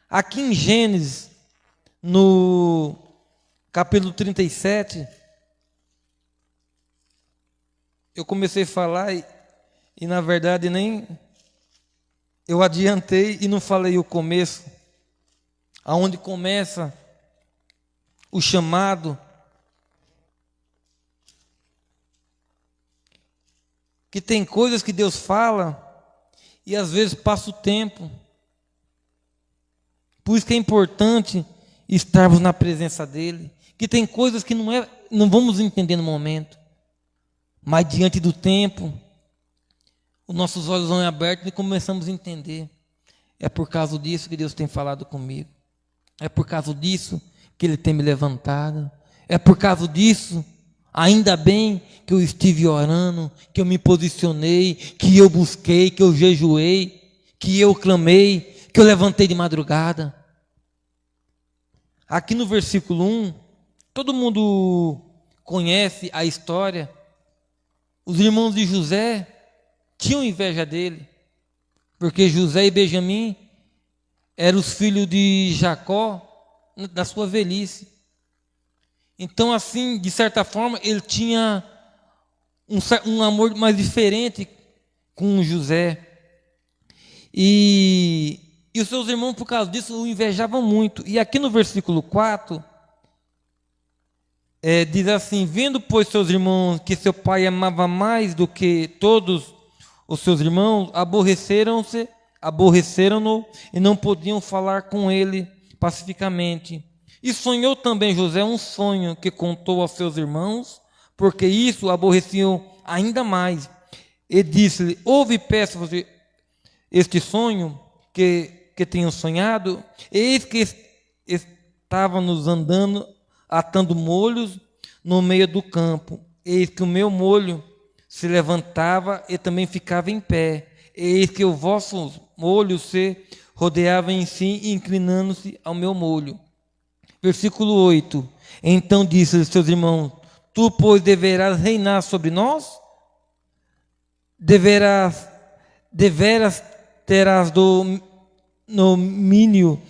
S2: Aqui em Gênesis, no capítulo 37, eu comecei a falar e na verdade nem eu adiantei e não falei o começo, aonde começa o chamado, que tem coisas que Deus fala e às vezes passa o tempo. Por isso que é importante estarmos na presença dEle, que tem coisas que não vamos entender no momento, mas diante do tempo, os nossos olhos vão abertos e começamos a entender. É por causa disso que Deus tem falado comigo. É por causa disso que Ele tem me levantado. É por causa disso, ainda bem que eu estive orando, que eu me posicionei, que eu busquei, que eu jejuei, que eu clamei, que eu levantei de madrugada. Aqui no versículo 1, todo mundo conhece a história. Os irmãos de José tinham inveja dele, porque José e Benjamim eram os filhos de Jacó da sua velhice. Então, assim, de certa forma, ele tinha um amor mais diferente com José. E os seus irmãos, por causa disso, o invejavam muito. E aqui no versículo 4, diz assim: vendo, pois, seus irmãos que seu pai amava mais do que todos os seus irmãos, aborreceram-no e não podiam falar com ele pacificamente. E sonhou também José um sonho que contou aos seus irmãos, porque isso aborreciam ainda mais. E disse-lhe: ouve, peço-vos este sonho que tenho sonhado. Eis que estávamos andando, atando molhos no meio do campo. Eis que o meu molho se levantava e também ficava em pé. Eis que o vosso molho se rodeava em si, inclinando-se ao meu molho. Versículo 8. Então disse aos seus irmãos: tu, pois, deverás reinar sobre nós? Deveras terás domínio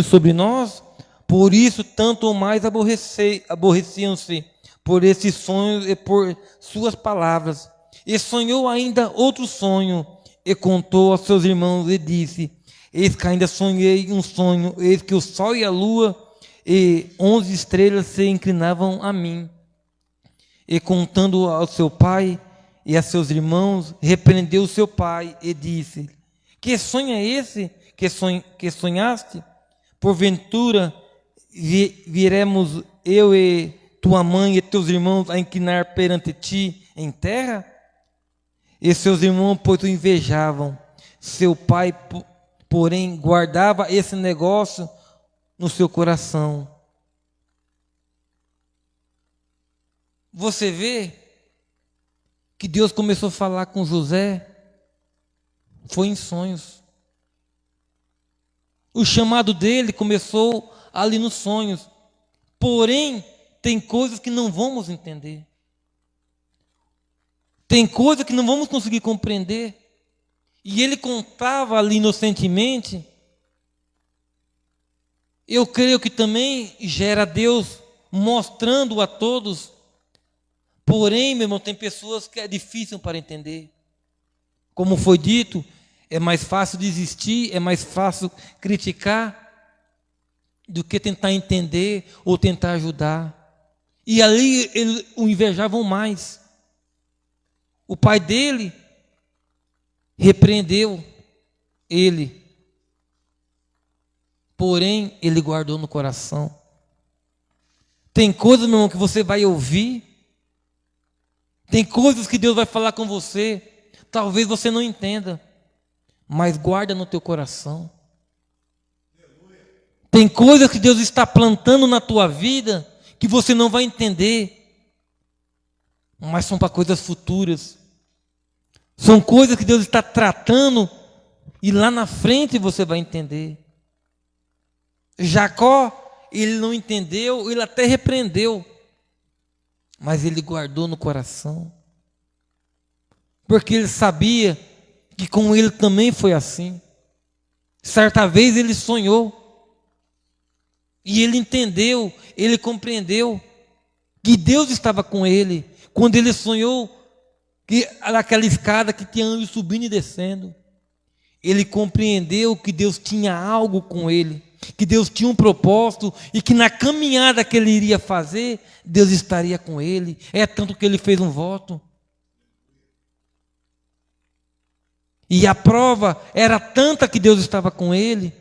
S2: sobre nós? Por isso, tanto ou mais aborreciam-se por esses sonhos e por suas palavras. E sonhou ainda outro sonho, e contou aos seus irmãos, e disse: eis que ainda sonhei um sonho, eis que o sol e a lua e 11 estrelas se inclinavam a mim. E contando ao seu pai e a seus irmãos, repreendeu o seu pai e disse: que sonho é esse que sonhaste? Porventura viremos eu e tua mãe e teus irmãos a inclinar perante ti em terra? E seus irmãos, pois, o invejavam. Seu pai, porém, guardava esse negócio no seu coração. Você vê que Deus começou a falar com José, foi em sonhos. O chamado dele começou ali nos sonhos. Porém, tem coisas que não vamos entender. Tem coisas que não vamos conseguir compreender. E ele contava ali inocentemente. Eu creio que também gera Deus mostrando a todos. Porém, meu irmão, tem pessoas que é difícil para entender. Como foi dito, é mais fácil desistir, é mais fácil criticar do que tentar entender ou tentar ajudar. E ali eles o invejavam mais. O pai dele repreendeu ele. porém ele guardou no coração. Tem coisas, meu irmão, que você vai ouvir, tem coisas que Deus vai falar com você, talvez você não entenda, mas guarda no teu coração. Tem coisas que Deus está plantando na tua vida que você não vai entender, mas são para coisas futuras. São coisas que Deus está tratando e lá na frente você vai entender. Jacó, ele não entendeu, ele até repreendeu, mas ele guardou no coração, porque ele sabia que com ele também foi assim. Certa vez ele sonhou, e ele entendeu, ele compreendeu que Deus estava com ele, quando ele sonhou que aquela escada que tinha anjos subindo e descendo. Ele compreendeu que Deus tinha algo com ele, que Deus tinha um propósito e que na caminhada que ele iria fazer, Deus estaria com ele. É tanto que ele fez um voto. E a prova era tanta que Deus estava com ele.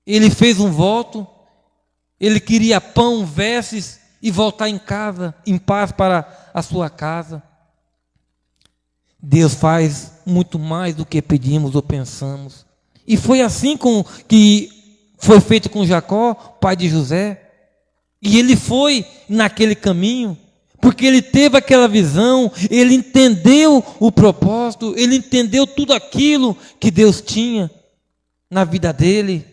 S2: Ele fez um voto. Ele queria pão, vestes e voltar em casa, em paz para a sua casa. Deus faz muito mais do que pedimos ou pensamos. E foi assim que foi feito com Jacó, pai de José. E ele foi naquele caminho, porque ele teve aquela visão, ele entendeu o propósito, ele entendeu tudo aquilo que Deus tinha na vida dele.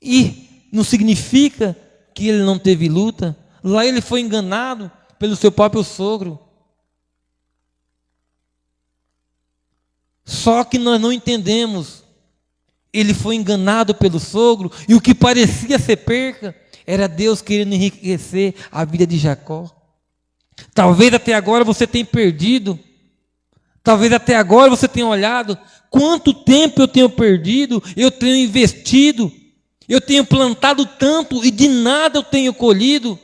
S2: E não significa que ele não teve luta. Lá ele foi enganado pelo seu próprio sogro. Só que nós não entendemos. Ele foi enganado pelo sogro, e o que parecia ser perca, era Deus querendo enriquecer a vida de Jacó. Talvez até agora você tenha perdido, talvez até agora você tenha olhado, quanto tempo eu tenho perdido, eu tenho investido, eu tenho plantado tanto e de nada eu tenho colhido,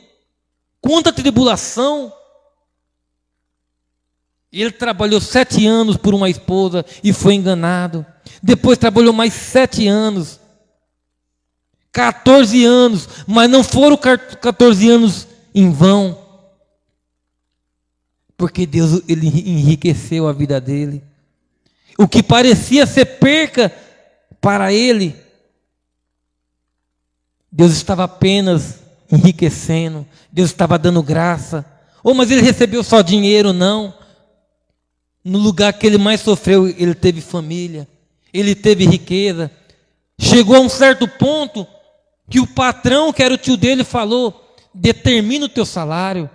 S2: quanta tribulação. Ele trabalhou 7 anos por uma esposa e foi enganado. Depois trabalhou mais 7 anos. 14 anos. Mas não foram 14 anos em vão. Porque Deus, ele enriqueceu a vida dele. O que parecia ser perca para ele, Deus estava apenas enriquecendo. Deus estava dando graça. Mas ele recebeu só dinheiro? Não. No lugar que ele mais sofreu, ele teve família, ele teve riqueza. Chegou a um certo ponto que o patrão, que era o tio dele, falou: determina o teu salário.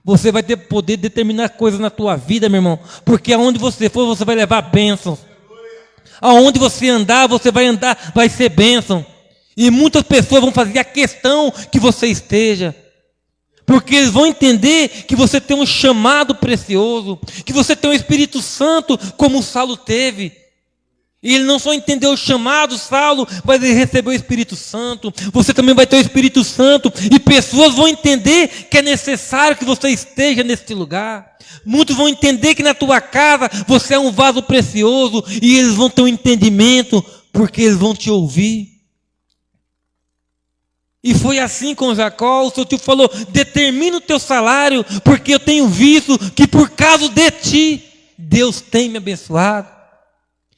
S2: Você vai ter poder determinar coisas na tua vida, meu irmão, porque aonde você for, você vai levar bênçãos. Aonde você andar, vai ser bênção. E muitas pessoas vão fazer a questão que você esteja, porque eles vão entender que você tem um chamado precioso, que você tem o Espírito Santo, como Saulo teve. E ele não só entendeu o chamado, Saulo, mas ele recebeu o Espírito Santo. Você também vai ter o Espírito Santo, e pessoas vão entender que é necessário que você esteja neste lugar. Muitos vão entender que na tua casa você é um vaso precioso, e eles vão ter um entendimento, porque eles vão te ouvir. E foi assim com Jacó. O seu tio falou: determina o teu salário, porque eu tenho visto que por causa de ti, Deus tem me abençoado.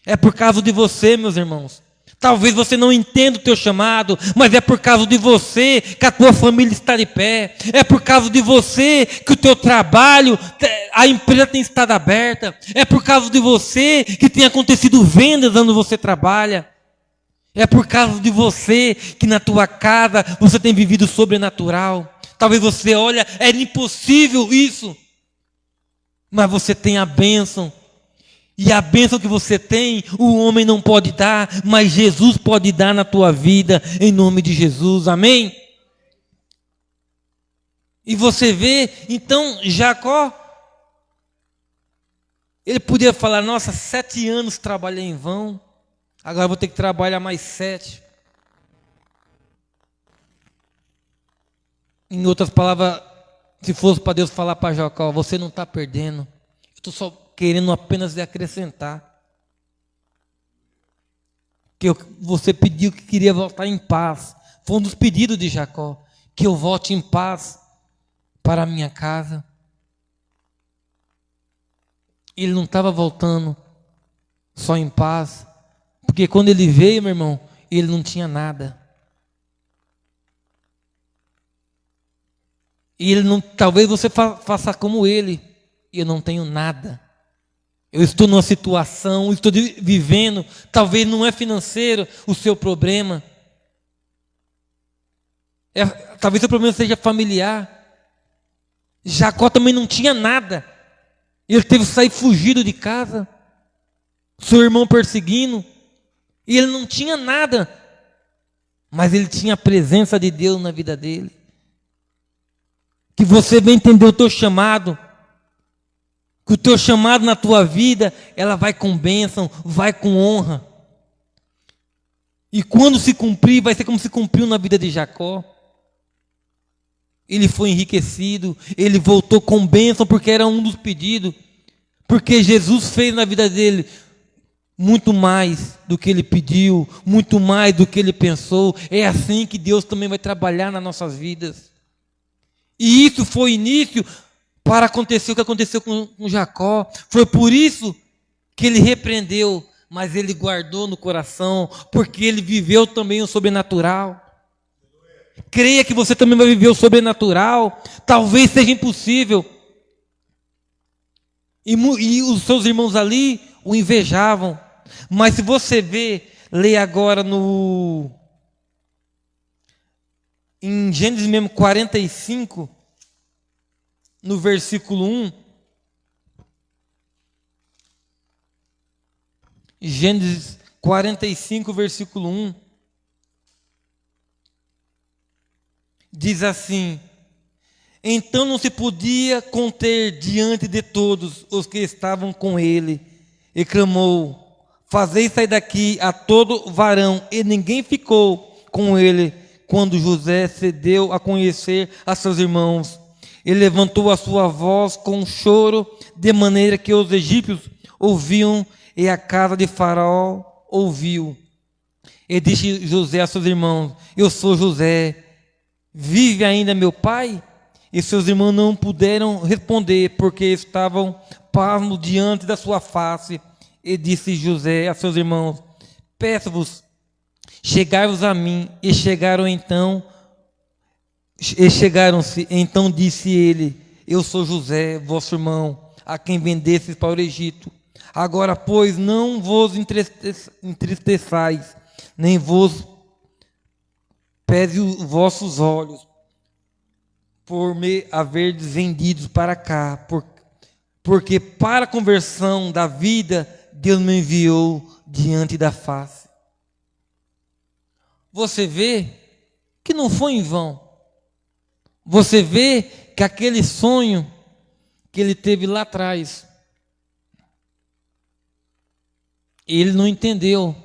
S2: É por causa de você, meus irmãos. Talvez você não entenda o teu chamado, mas é por causa de você que a tua família está de pé. É por causa de você que o teu trabalho, a empresa tem estado aberta. É por causa de você que tem acontecido vendas onde você trabalha. É por causa de você que na tua casa você tem vivido sobrenatural. Talvez você olha, era impossível isso. Mas você tem a bênção. E a bênção que você tem, o homem não pode dar, mas Jesus pode dar na tua vida, em nome de Jesus. Amém? E você vê, então, Jacó, ele podia falar: nossa, 7 anos trabalhei em vão. Agora vou ter que trabalhar mais 7. Em outras palavras, se fosse para Deus falar para Jacó: você não está perdendo, eu estou só querendo apenas lhe acrescentar. Você pediu que queria voltar em paz. Foi um dos pedidos de Jacó, que eu volte em paz para a minha casa. Ele não estava voltando só em paz, porque quando ele veio, meu irmão, ele não tinha nada. E ele não, talvez você faça como ele. Eu não tenho nada. Eu estou numa situação, estou vivendo, talvez não é financeiro o seu problema. Talvez o seu problema seja familiar. Jacó também não tinha nada. Ele teve que sair fugido de casa. Seu irmão perseguindo. E ele não tinha nada. Mas ele tinha a presença de Deus na vida dele. Que você venha entender o teu chamado. Que o teu chamado na tua vida, ela vai com bênção, vai com honra. E quando se cumprir, vai ser como se cumpriu na vida de Jacó. Ele foi enriquecido, ele voltou com bênção, porque era um dos pedidos. Porque Jesus fez na vida dele muito mais do que ele pediu, muito mais do que ele pensou. É assim que Deus também vai trabalhar nas nossas vidas. E isso foi início para acontecer o que aconteceu com Jacó. Foi por isso que ele repreendeu, mas ele guardou no coração, porque ele viveu também o sobrenatural. Creia que você também vai viver o sobrenatural. Talvez seja impossível. E os seus irmãos ali o invejavam. Mas se você lê agora em Gênesis mesmo 45, no versículo 1. Gênesis 45, versículo 1. Diz assim: então não se podia conter diante de todos os que estavam com ele, e clamou: fazei sair daqui a todo varão. E ninguém ficou com ele quando José se deu a conhecer a seus irmãos. Ele levantou a sua voz com choro, de maneira que os egípcios ouviam e a casa de Faraó ouviu. E disse José a seus irmãos: eu sou José. Vive ainda meu pai? E seus irmãos não puderam responder, porque estavam pasmos diante da sua face. E disse José a seus irmãos: peço-vos, chegai-vos a mim. E chegaram-se. Então disse ele: eu sou José, vosso irmão, a quem vendestes para o Egito. Agora, pois, não vos entristeçais, nem vos pese os vossos olhos, por me haverdes vendidos para cá, porque para a conversão da vida, Deus me enviou diante da face. Você vê que não foi em vão. Você vê que aquele sonho que ele teve lá atrás, ele não entendeu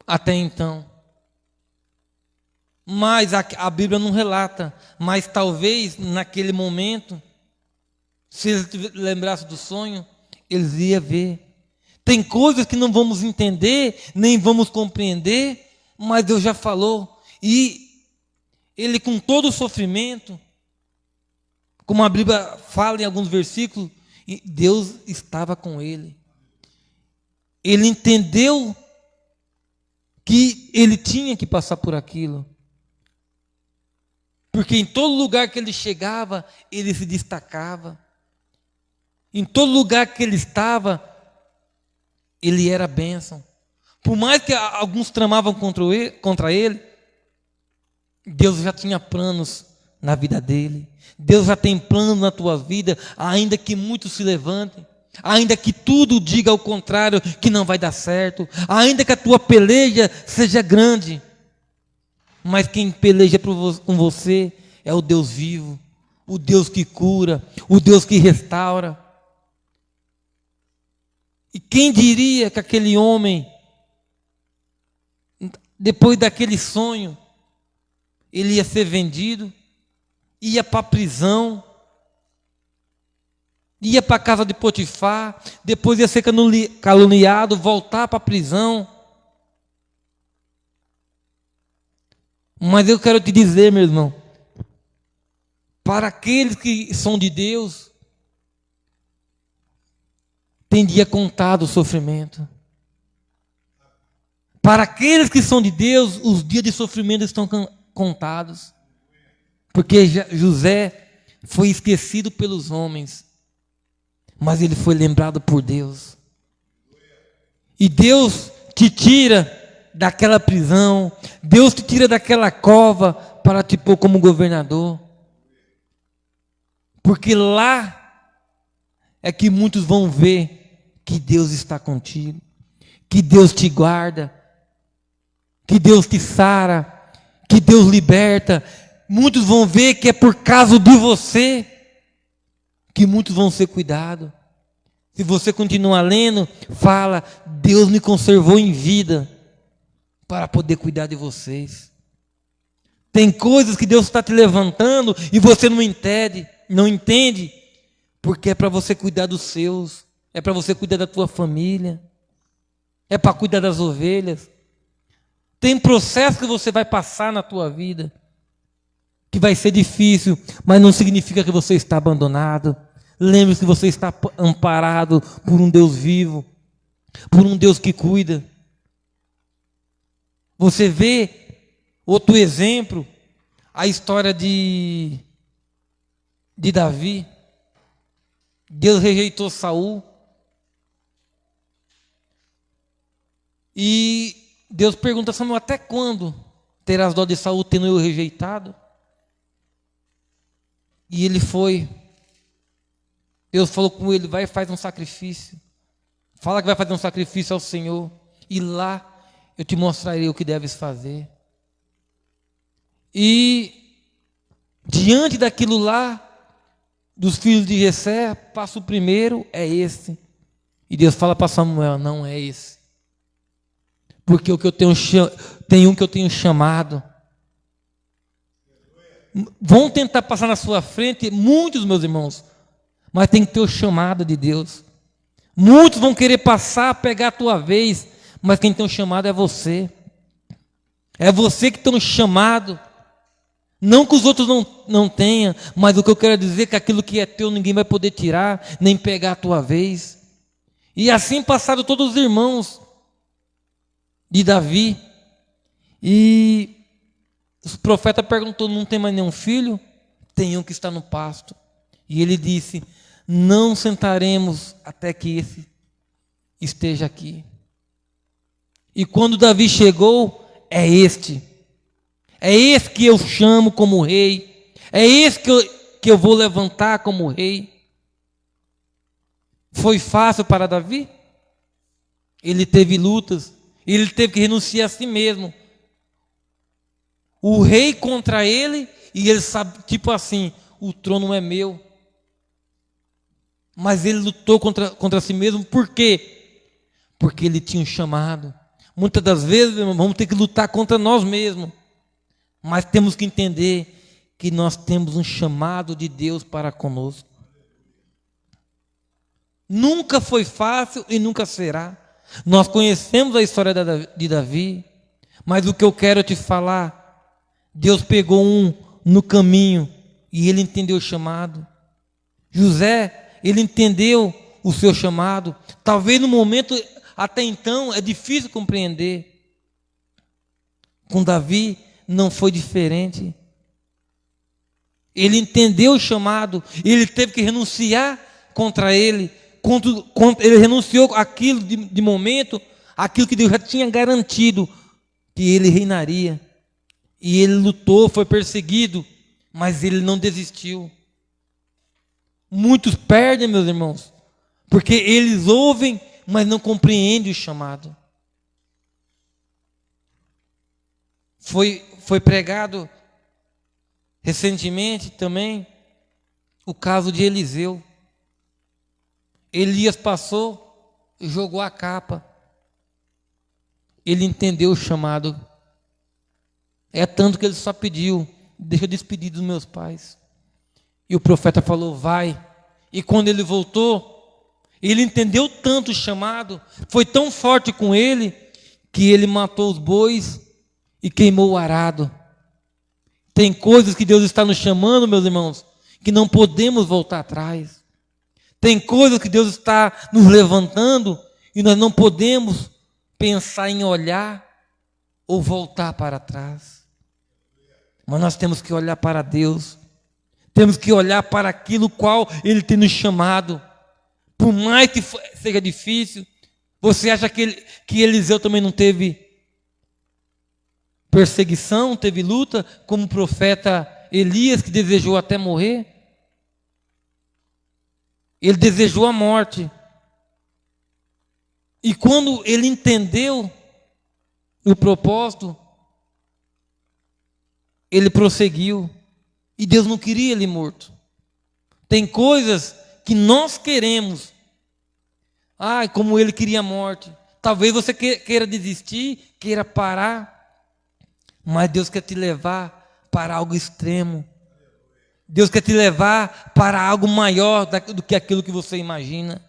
S2: até então. Mas a Bíblia não relata. Mas talvez naquele momento, se eles lembrassem do sonho, eles iam ver. Tem coisas que não vamos entender, nem vamos compreender, mas Deus já falou. E ele, com todo o sofrimento, como a Bíblia fala em alguns versículos, Deus estava com ele. Ele entendeu que ele tinha que passar por aquilo. Porque em todo lugar que ele chegava, ele se destacava. Em todo lugar que ele estava, ele era bênção. Por mais que alguns tramavam contra ele, Deus já tinha planos na vida dele. Deus já tem planos na tua vida, ainda que muitos se levantem. Ainda que tudo diga ao contrário, que não vai dar certo. Ainda que a tua peleja seja grande. Mas quem peleja com você é o Deus vivo, o Deus que cura, o Deus que restaura. E quem diria que aquele homem, depois daquele sonho, ele ia ser vendido, ia para a prisão, ia para a casa de Potifar, depois ia ser caluniado, voltar para a prisão. Mas eu quero te dizer, meu irmão, para aqueles que são de Deus, tem dia contado o sofrimento. Para aqueles que são de Deus, os dias de sofrimento estão contados. Porque José foi esquecido pelos homens, mas ele foi lembrado por Deus. E Deus te tira daquela prisão, Deus te tira daquela cova para te pôr como governador. Porque lá é que muitos vão ver que Deus está contigo, que Deus te guarda, que Deus te sara, que Deus liberta. Muitos vão ver que é por causa de você que muitos vão ser cuidados. Se você continuar lendo, fala: Deus me conservou em vida para poder cuidar de vocês. Tem coisas que Deus está te levantando e você não entende, porque é para você cuidar dos seus, é para você cuidar da tua família, é para cuidar das ovelhas. Tem processo que você vai passar na tua vida, que vai ser difícil, mas não significa que você está abandonado. Lembre-se que você está amparado por um Deus vivo, por um Deus que cuida. Você vê outro exemplo, a história de Davi. Deus rejeitou Saul. E Deus pergunta a Samuel: até quando terás dó de Saul, tendo eu rejeitado? E ele foi. Deus falou com ele: vai e faz um sacrifício. Fala que vai fazer um sacrifício ao Senhor, e lá eu te mostrarei o que deves fazer. E diante daquilo lá, dos filhos de Jessé, passo o primeiro, é esse. E Deus fala para Samuel: não é esse. Porque o que eu tem um que eu tenho chamado. Vão tentar passar na sua frente, muitos, meus irmãos, mas tem que ter o chamado de Deus. Muitos vão querer passar, pegar a tua vez, mas quem tem o chamado é você. É você que tem um chamado. Não que os outros não tenham, mas o que eu quero dizer é que aquilo que é teu ninguém vai poder tirar, nem pegar a tua vez. E assim passaram todos os irmãos de Davi. E o profeta perguntou: não tem mais nenhum filho? Tem um que está no pasto. E ele disse: não sentaremos até que esse esteja aqui. E quando Davi chegou, é este que eu chamo como rei, é esse que eu vou levantar como rei. Foi fácil para Davi? Ele teve lutas, ele teve que renunciar a si mesmo. O rei contra ele, e ele sabe, tipo assim, o trono é meu. Mas ele lutou contra si mesmo, por quê? Porque ele tinha um chamado. Muitas das vezes, vamos ter que lutar contra nós mesmos. Mas temos que entender que nós temos um chamado de Deus para conosco. Nunca foi fácil e nunca será. Nós conhecemos a história de Davi, mas o que eu quero te falar, Deus pegou um no caminho e ele entendeu o chamado. José, ele entendeu o seu chamado. Talvez no momento, até então, é difícil compreender. Com Davi não foi diferente. Ele entendeu o chamado, ele teve que renunciar contra ele. Ele renunciou aquilo de momento, aquilo que Deus já tinha garantido, que ele reinaria. E ele lutou, foi perseguido, mas ele não desistiu. Muitos perdem, meus irmãos, porque eles ouvem, mas não compreendem o chamado. Foi pregado recentemente também o caso de Eliseu. Elias passou e jogou a capa. Ele entendeu o chamado. É tanto que ele só pediu: deixa eu despedir dos meus pais. E o profeta falou: vai. E quando ele voltou, ele entendeu tanto o chamado, foi tão forte com ele, que ele matou os bois e queimou o arado. Tem coisas que Deus está nos chamando, meus irmãos, que não podemos voltar atrás. Tem coisas que Deus está nos levantando e nós não podemos pensar em olhar ou voltar para trás. Mas nós temos que olhar para Deus. Temos que olhar para aquilo qual Ele tem nos chamado. Por mais que seja difícil, você acha que Eliseu também não teve perseguição, teve luta, como o profeta Elias, que desejou até morrer? Ele desejou a morte. E quando ele entendeu o propósito, ele prosseguiu. E Deus não queria ele morto. Tem coisas que nós queremos. Como ele queria a morte. Talvez você queira desistir, queira parar. Mas Deus quer te levar para algo extremo. Deus quer te levar para algo maior do que aquilo que você imagina.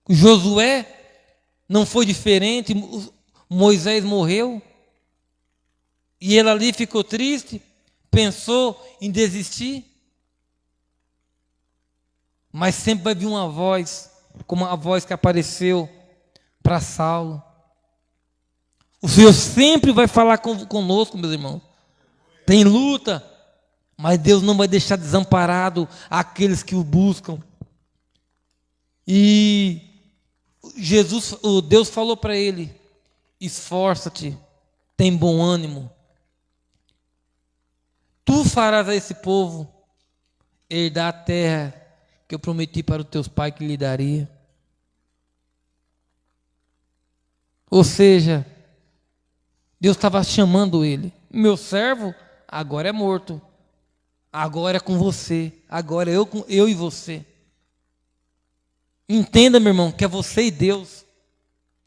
S2: Josué não foi diferente. Moisés morreu. E ele ali ficou triste. Pensou em desistir. Mas sempre vai vir uma voz, como a voz que apareceu para Saulo. O Senhor sempre vai falar conosco, meus irmãos. Tem luta, mas Deus não vai deixar desamparado aqueles que o buscam. E Deus falou para ele: esforça-te, tem bom ânimo. Tu farás a esse povo herdar a terra que eu prometi para os teus pais que lhe daria. Ou seja, Deus estava chamando ele. Meu servo agora é morto. Agora é com você. Agora é eu e você. Entenda, meu irmão, que é você e Deus.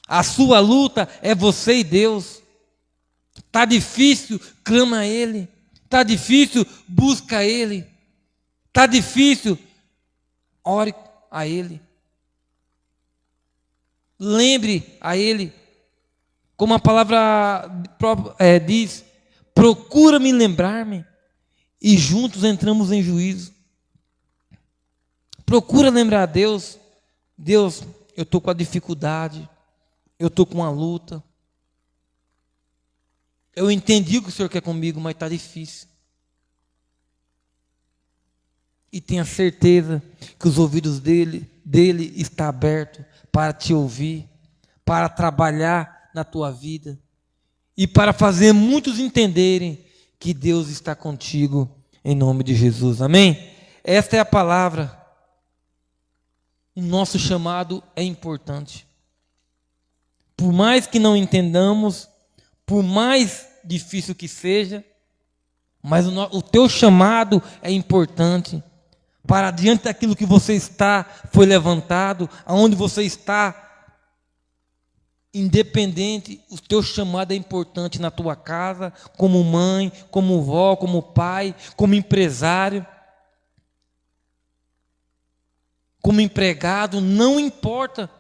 S2: A sua luta é você e Deus. Está difícil, clama a Ele. Está difícil, busca a Ele. Está difícil, ore a Ele. Lembre a Ele. Como a palavra diz, procura-me lembrar-me, e juntos entramos em juízo. Procura lembrar a Deus. Deus, eu estou com a dificuldade, eu estou com a luta. Eu entendi o que o Senhor quer comigo, mas está difícil. E tenha certeza que os ouvidos dele estão abertos para te ouvir, para trabalhar na tua vida e para fazer muitos entenderem que Deus está contigo em nome de Jesus. Amém? Esta é a palavra. O nosso chamado é importante. Por mais que não entendamos, por mais difícil que seja, mas o teu chamado é importante. Para diante daquilo que você está, foi levantado, aonde você está, independente, o teu chamado é importante na tua casa, como mãe, como vó, como pai, como empresário, como empregado, não importa.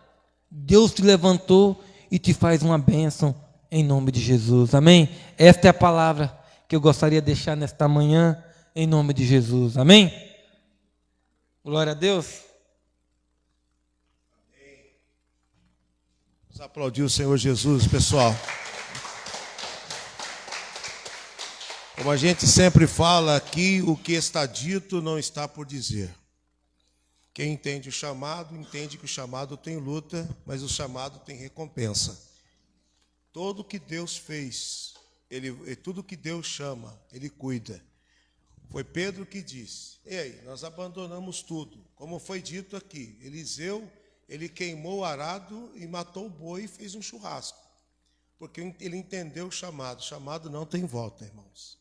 S2: Deus te levantou e te faz uma bênção em nome de Jesus. Amém? Esta é a palavra que eu gostaria de deixar nesta manhã em nome de Jesus. Amém? Glória a Deus.
S1: Vamos aplaudir o Senhor Jesus, pessoal. Como a gente sempre fala aqui, o que está dito não está por dizer. Quem entende o chamado, entende que o chamado tem luta, mas o chamado tem recompensa. Tudo que Deus fez, tudo que Deus chama, Ele cuida. Foi Pedro que disse: e aí, nós abandonamos tudo. Como foi dito aqui, Eliseu, ele queimou o arado e matou o boi e fez um churrasco. Porque ele entendeu o chamado. O chamado não tem volta, irmãos.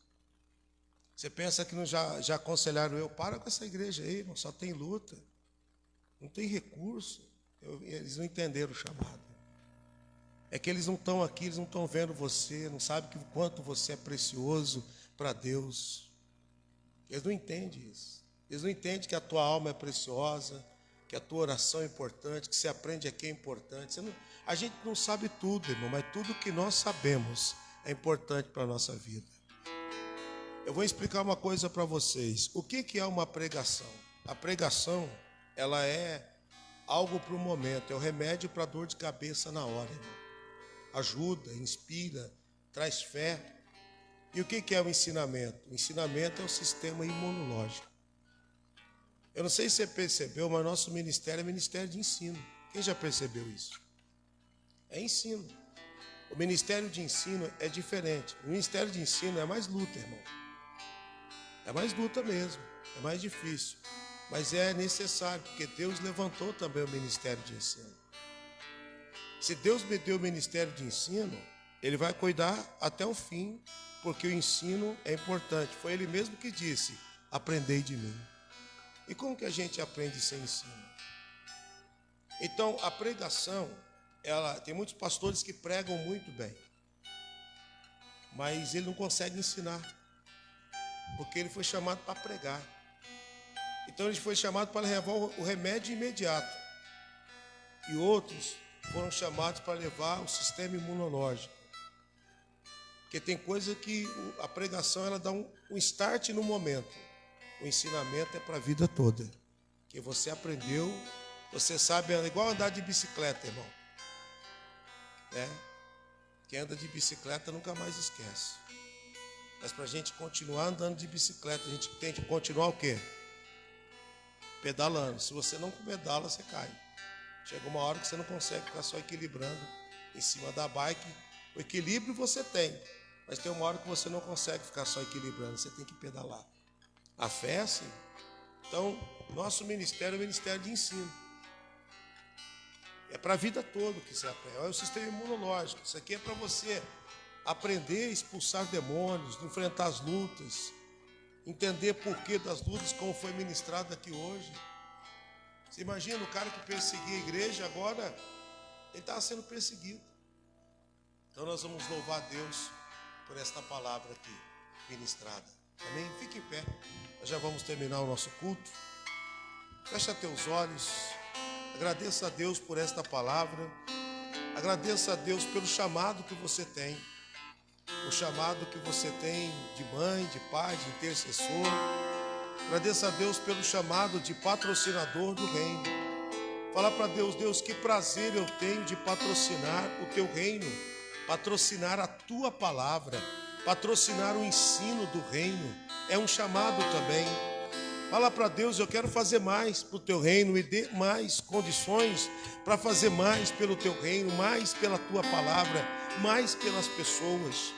S1: Você pensa que já aconselharam eu, para com essa igreja aí, irmão, só tem luta. Não tem recurso. Eles não entenderam o chamado. É que eles não estão aqui, eles não estão vendo você, não sabem o quanto você é precioso para Deus. Eles não entendem isso. Eles não entendem que a tua alma é preciosa, que a tua oração é importante, que você aprende aqui é importante. A gente não sabe tudo, irmão, mas tudo que nós sabemos é importante para a nossa vida. Eu vou explicar uma coisa para vocês. O que é uma pregação? A pregação, ela é algo para o momento, é o remédio para dor de cabeça na hora, irmão. Ajuda, inspira, traz fé. E o que é o ensinamento? O ensinamento é o sistema imunológico. Eu não sei se você percebeu, mas nosso ministério é ministério de ensino. Quem já percebeu isso? É ensino. O ministério de ensino é diferente. O ministério de ensino é mais luta, irmão. É mais luta mesmo, é mais difícil. Mas é necessário, porque Deus levantou também o ministério de ensino. Se Deus me deu o ministério de ensino, Ele vai cuidar até o fim, porque o ensino é importante. Foi Ele mesmo que disse, aprendei de mim. E como que a gente aprende sem ensino? Então, a pregação, tem muitos pastores que pregam muito bem, mas ele não consegue ensinar, porque ele foi chamado para pregar. Então ele foi chamado para levar o remédio imediato. E outros foram chamados para levar o sistema imunológico. Porque tem coisa que a pregação ela dá um start no momento. O ensinamento é para a vida toda. Que você aprendeu, você sabe, é igual andar de bicicleta, irmão. Quem anda de bicicleta nunca mais esquece. Mas para a gente continuar andando de bicicleta, a gente tem que continuar o quê? Pedalando. Se você não pedala, você cai. Chega uma hora que você não consegue ficar só equilibrando em cima da bike. O equilíbrio você tem, mas tem uma hora que você não consegue ficar só equilibrando, você tem que pedalar. A fé é assim. Então, nosso ministério é o ministério de ensino. É para a vida toda que você aprende. É o sistema imunológico. Isso aqui é para você aprender a expulsar demônios, enfrentar as lutas, entender porquê das lutas, como foi ministrado aqui hoje. Você imagina o cara que perseguia a igreja, agora ele estava sendo perseguido. Então nós vamos louvar a Deus por esta palavra aqui ministrada. Amém? Fique em pé. Nós já vamos terminar o nosso culto. Fecha teus olhos. Agradeça a Deus por esta palavra. Agradeça a Deus pelo chamado que você tem. O chamado que você tem de mãe, de pai, de intercessor. Agradeça a Deus pelo chamado de patrocinador do reino. Fala para Deus, Deus, que prazer eu tenho de patrocinar o teu reino, patrocinar a tua palavra, patrocinar o ensino do reino. É um chamado também. Fala para Deus, eu quero fazer mais para o teu reino, me dê mais condições para fazer mais pelo teu reino, mais pela tua palavra, mais pelas pessoas.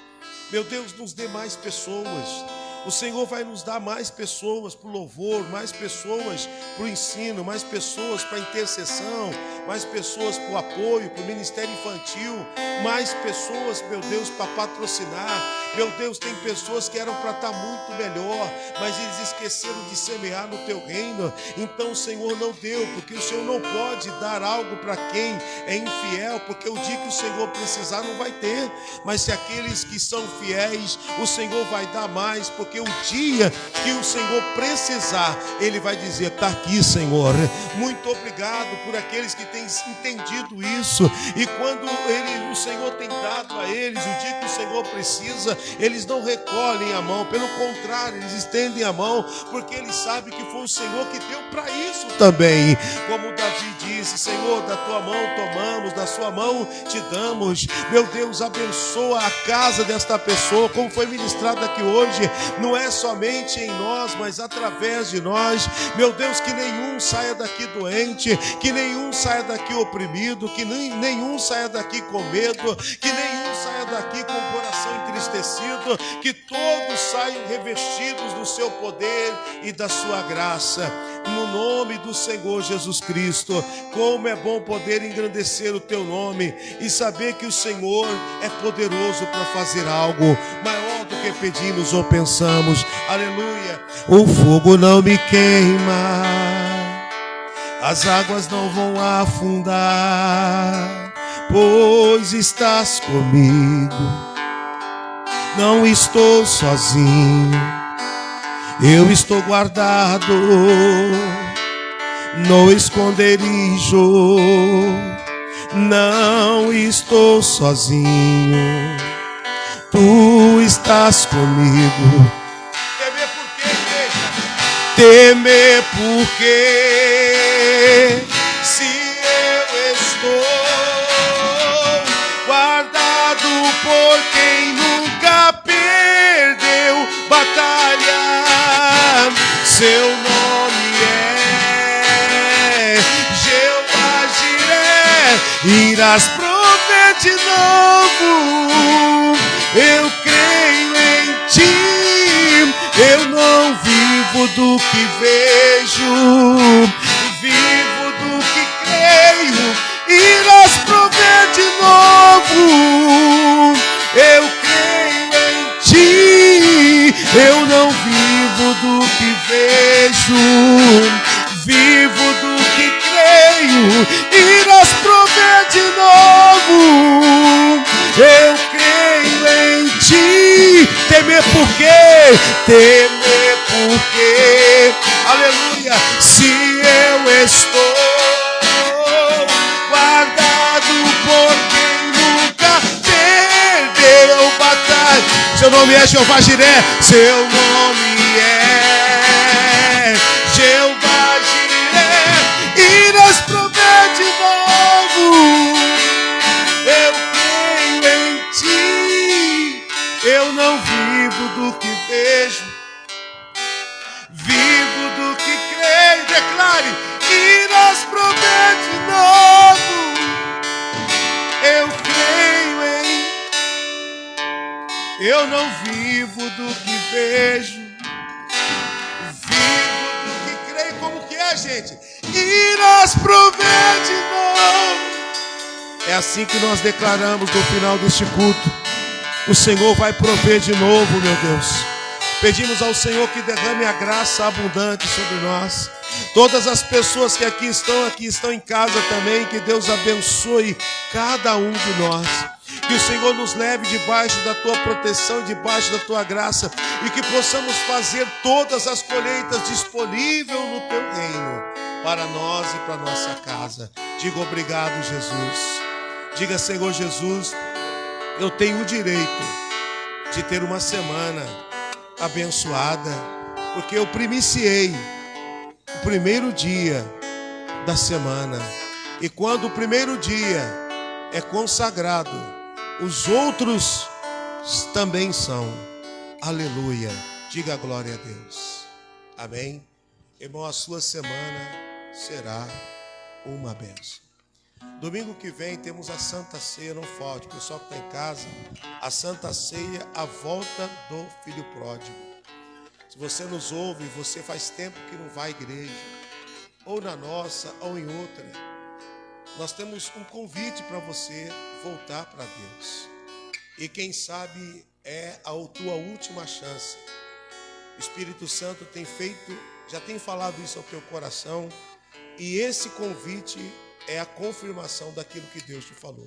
S1: Meu Deus, nos dê mais pessoas. O Senhor vai nos dar mais pessoas para o louvor, mais pessoas para o ensino, mais pessoas para a intercessão, mais pessoas para o apoio, para o ministério infantil, mais pessoas, meu Deus, para patrocinar. Meu Deus, tem pessoas que eram para estar muito melhor, mas eles esqueceram de semear no teu reino. Então o Senhor não deu, porque o Senhor não pode dar algo para quem é infiel, porque o dia que o Senhor precisar não vai ter. Mas se aqueles que são fiéis, o Senhor vai dar mais, porque o dia que o Senhor precisar, Ele vai dizer, está aqui, Senhor. Muito obrigado por aqueles que têm entendido isso. E quando o Senhor tem dado a eles, o dia que o Senhor precisa, eles não recolhem a mão, pelo contrário, eles estendem a mão, porque eles sabem que foi o Senhor que deu para isso também. Como Davi disse, Senhor, da tua mão tomamos, da sua mão te damos. Meu Deus, abençoa a casa desta pessoa, como foi ministrado aqui hoje. Não é somente em nós, mas através de nós. Meu Deus, que nenhum saia daqui doente, que nenhum saia daqui oprimido, que nenhum saia daqui com medo, que nenhum saia daqui com o coração entristecido, que todos saiam revestidos do seu poder e da sua graça. No nome do Senhor Jesus Cristo, como é bom poder engrandecer o teu nome e saber que o Senhor é poderoso para fazer algo maior do que pedimos ou pensamos. Aleluia. O fogo não me queima, as águas não vão afundar, pois estás comigo. Não estou sozinho, eu estou guardado no esconderijo. Não estou sozinho, tu estás comigo. temer porque se eu estou guardado por quem nunca perdeu batalha, seu nome é Jeová Jiré, irás prover de novo. Eu creio em ti, eu não vivo do que vejo, vivo do que creio, irás prover de novo. Eu creio em ti, eu não vivo do que vejo, vivo do que creio, irás prover de novo. Eu creio em ti, temer porque, aleluia, se eu estou guardado por quem nunca perdeu batalha. Seu nome é Jeová Jiré, seu nome é Jeová Jiré, irás prover de novo. Eu creio em ti, eu não vivo do que vejo, vivo do que creio. Declare, irás prover de novo. Eu creio em, eu não vivo do que vejo, vivo do que creio. Como que é, gente? Irás prover de novo. É assim que nós declaramos no final deste culto. O Senhor vai prover de novo, meu Deus. Pedimos ao Senhor que derrame a graça abundante sobre nós. Todas as pessoas que aqui estão em casa também, que Deus abençoe cada um de nós. Que o Senhor nos leve debaixo da tua proteção, debaixo da tua graça, e que possamos fazer todas as colheitas disponíveis no teu reino, para nós e para nossa casa. Diga obrigado, Jesus. Diga, Senhor Jesus, eu tenho o direito de ter uma semana abençoada, porque eu primiciei o primeiro dia da semana. E quando o primeiro dia é consagrado, os outros também são. Aleluia. Diga glória a Deus. Amém. Irmão, a sua semana será uma bênção. Domingo que vem temos a Santa Ceia, não falte. O pessoal que está em casa, a Santa Ceia, a volta do Filho Pródigo. Se você nos ouve, você faz tempo que não vai à igreja, ou na nossa, ou em outra, nós temos um convite para você voltar para Deus. E quem sabe é a tua última chance. O Espírito Santo tem feito, já tem falado isso ao teu coração, e esse convite é a confirmação daquilo que Deus te falou.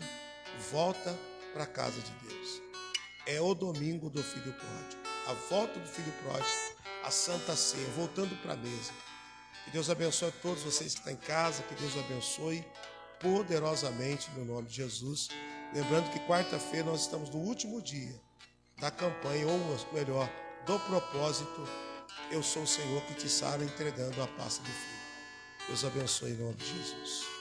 S1: Volta para a casa de Deus. É o domingo do Filho Pródigo. A volta do Filho Pródigo, a Santa Ceia, voltando para a mesa. Que Deus abençoe a todos vocês que estão em casa. Que Deus abençoe poderosamente no nome de Jesus. Lembrando que quarta-feira nós estamos no último dia da campanha, ou melhor, do propósito. Eu sou o Senhor que te sara, entregando a pasta do Filho. Deus abençoe em nome de Jesus.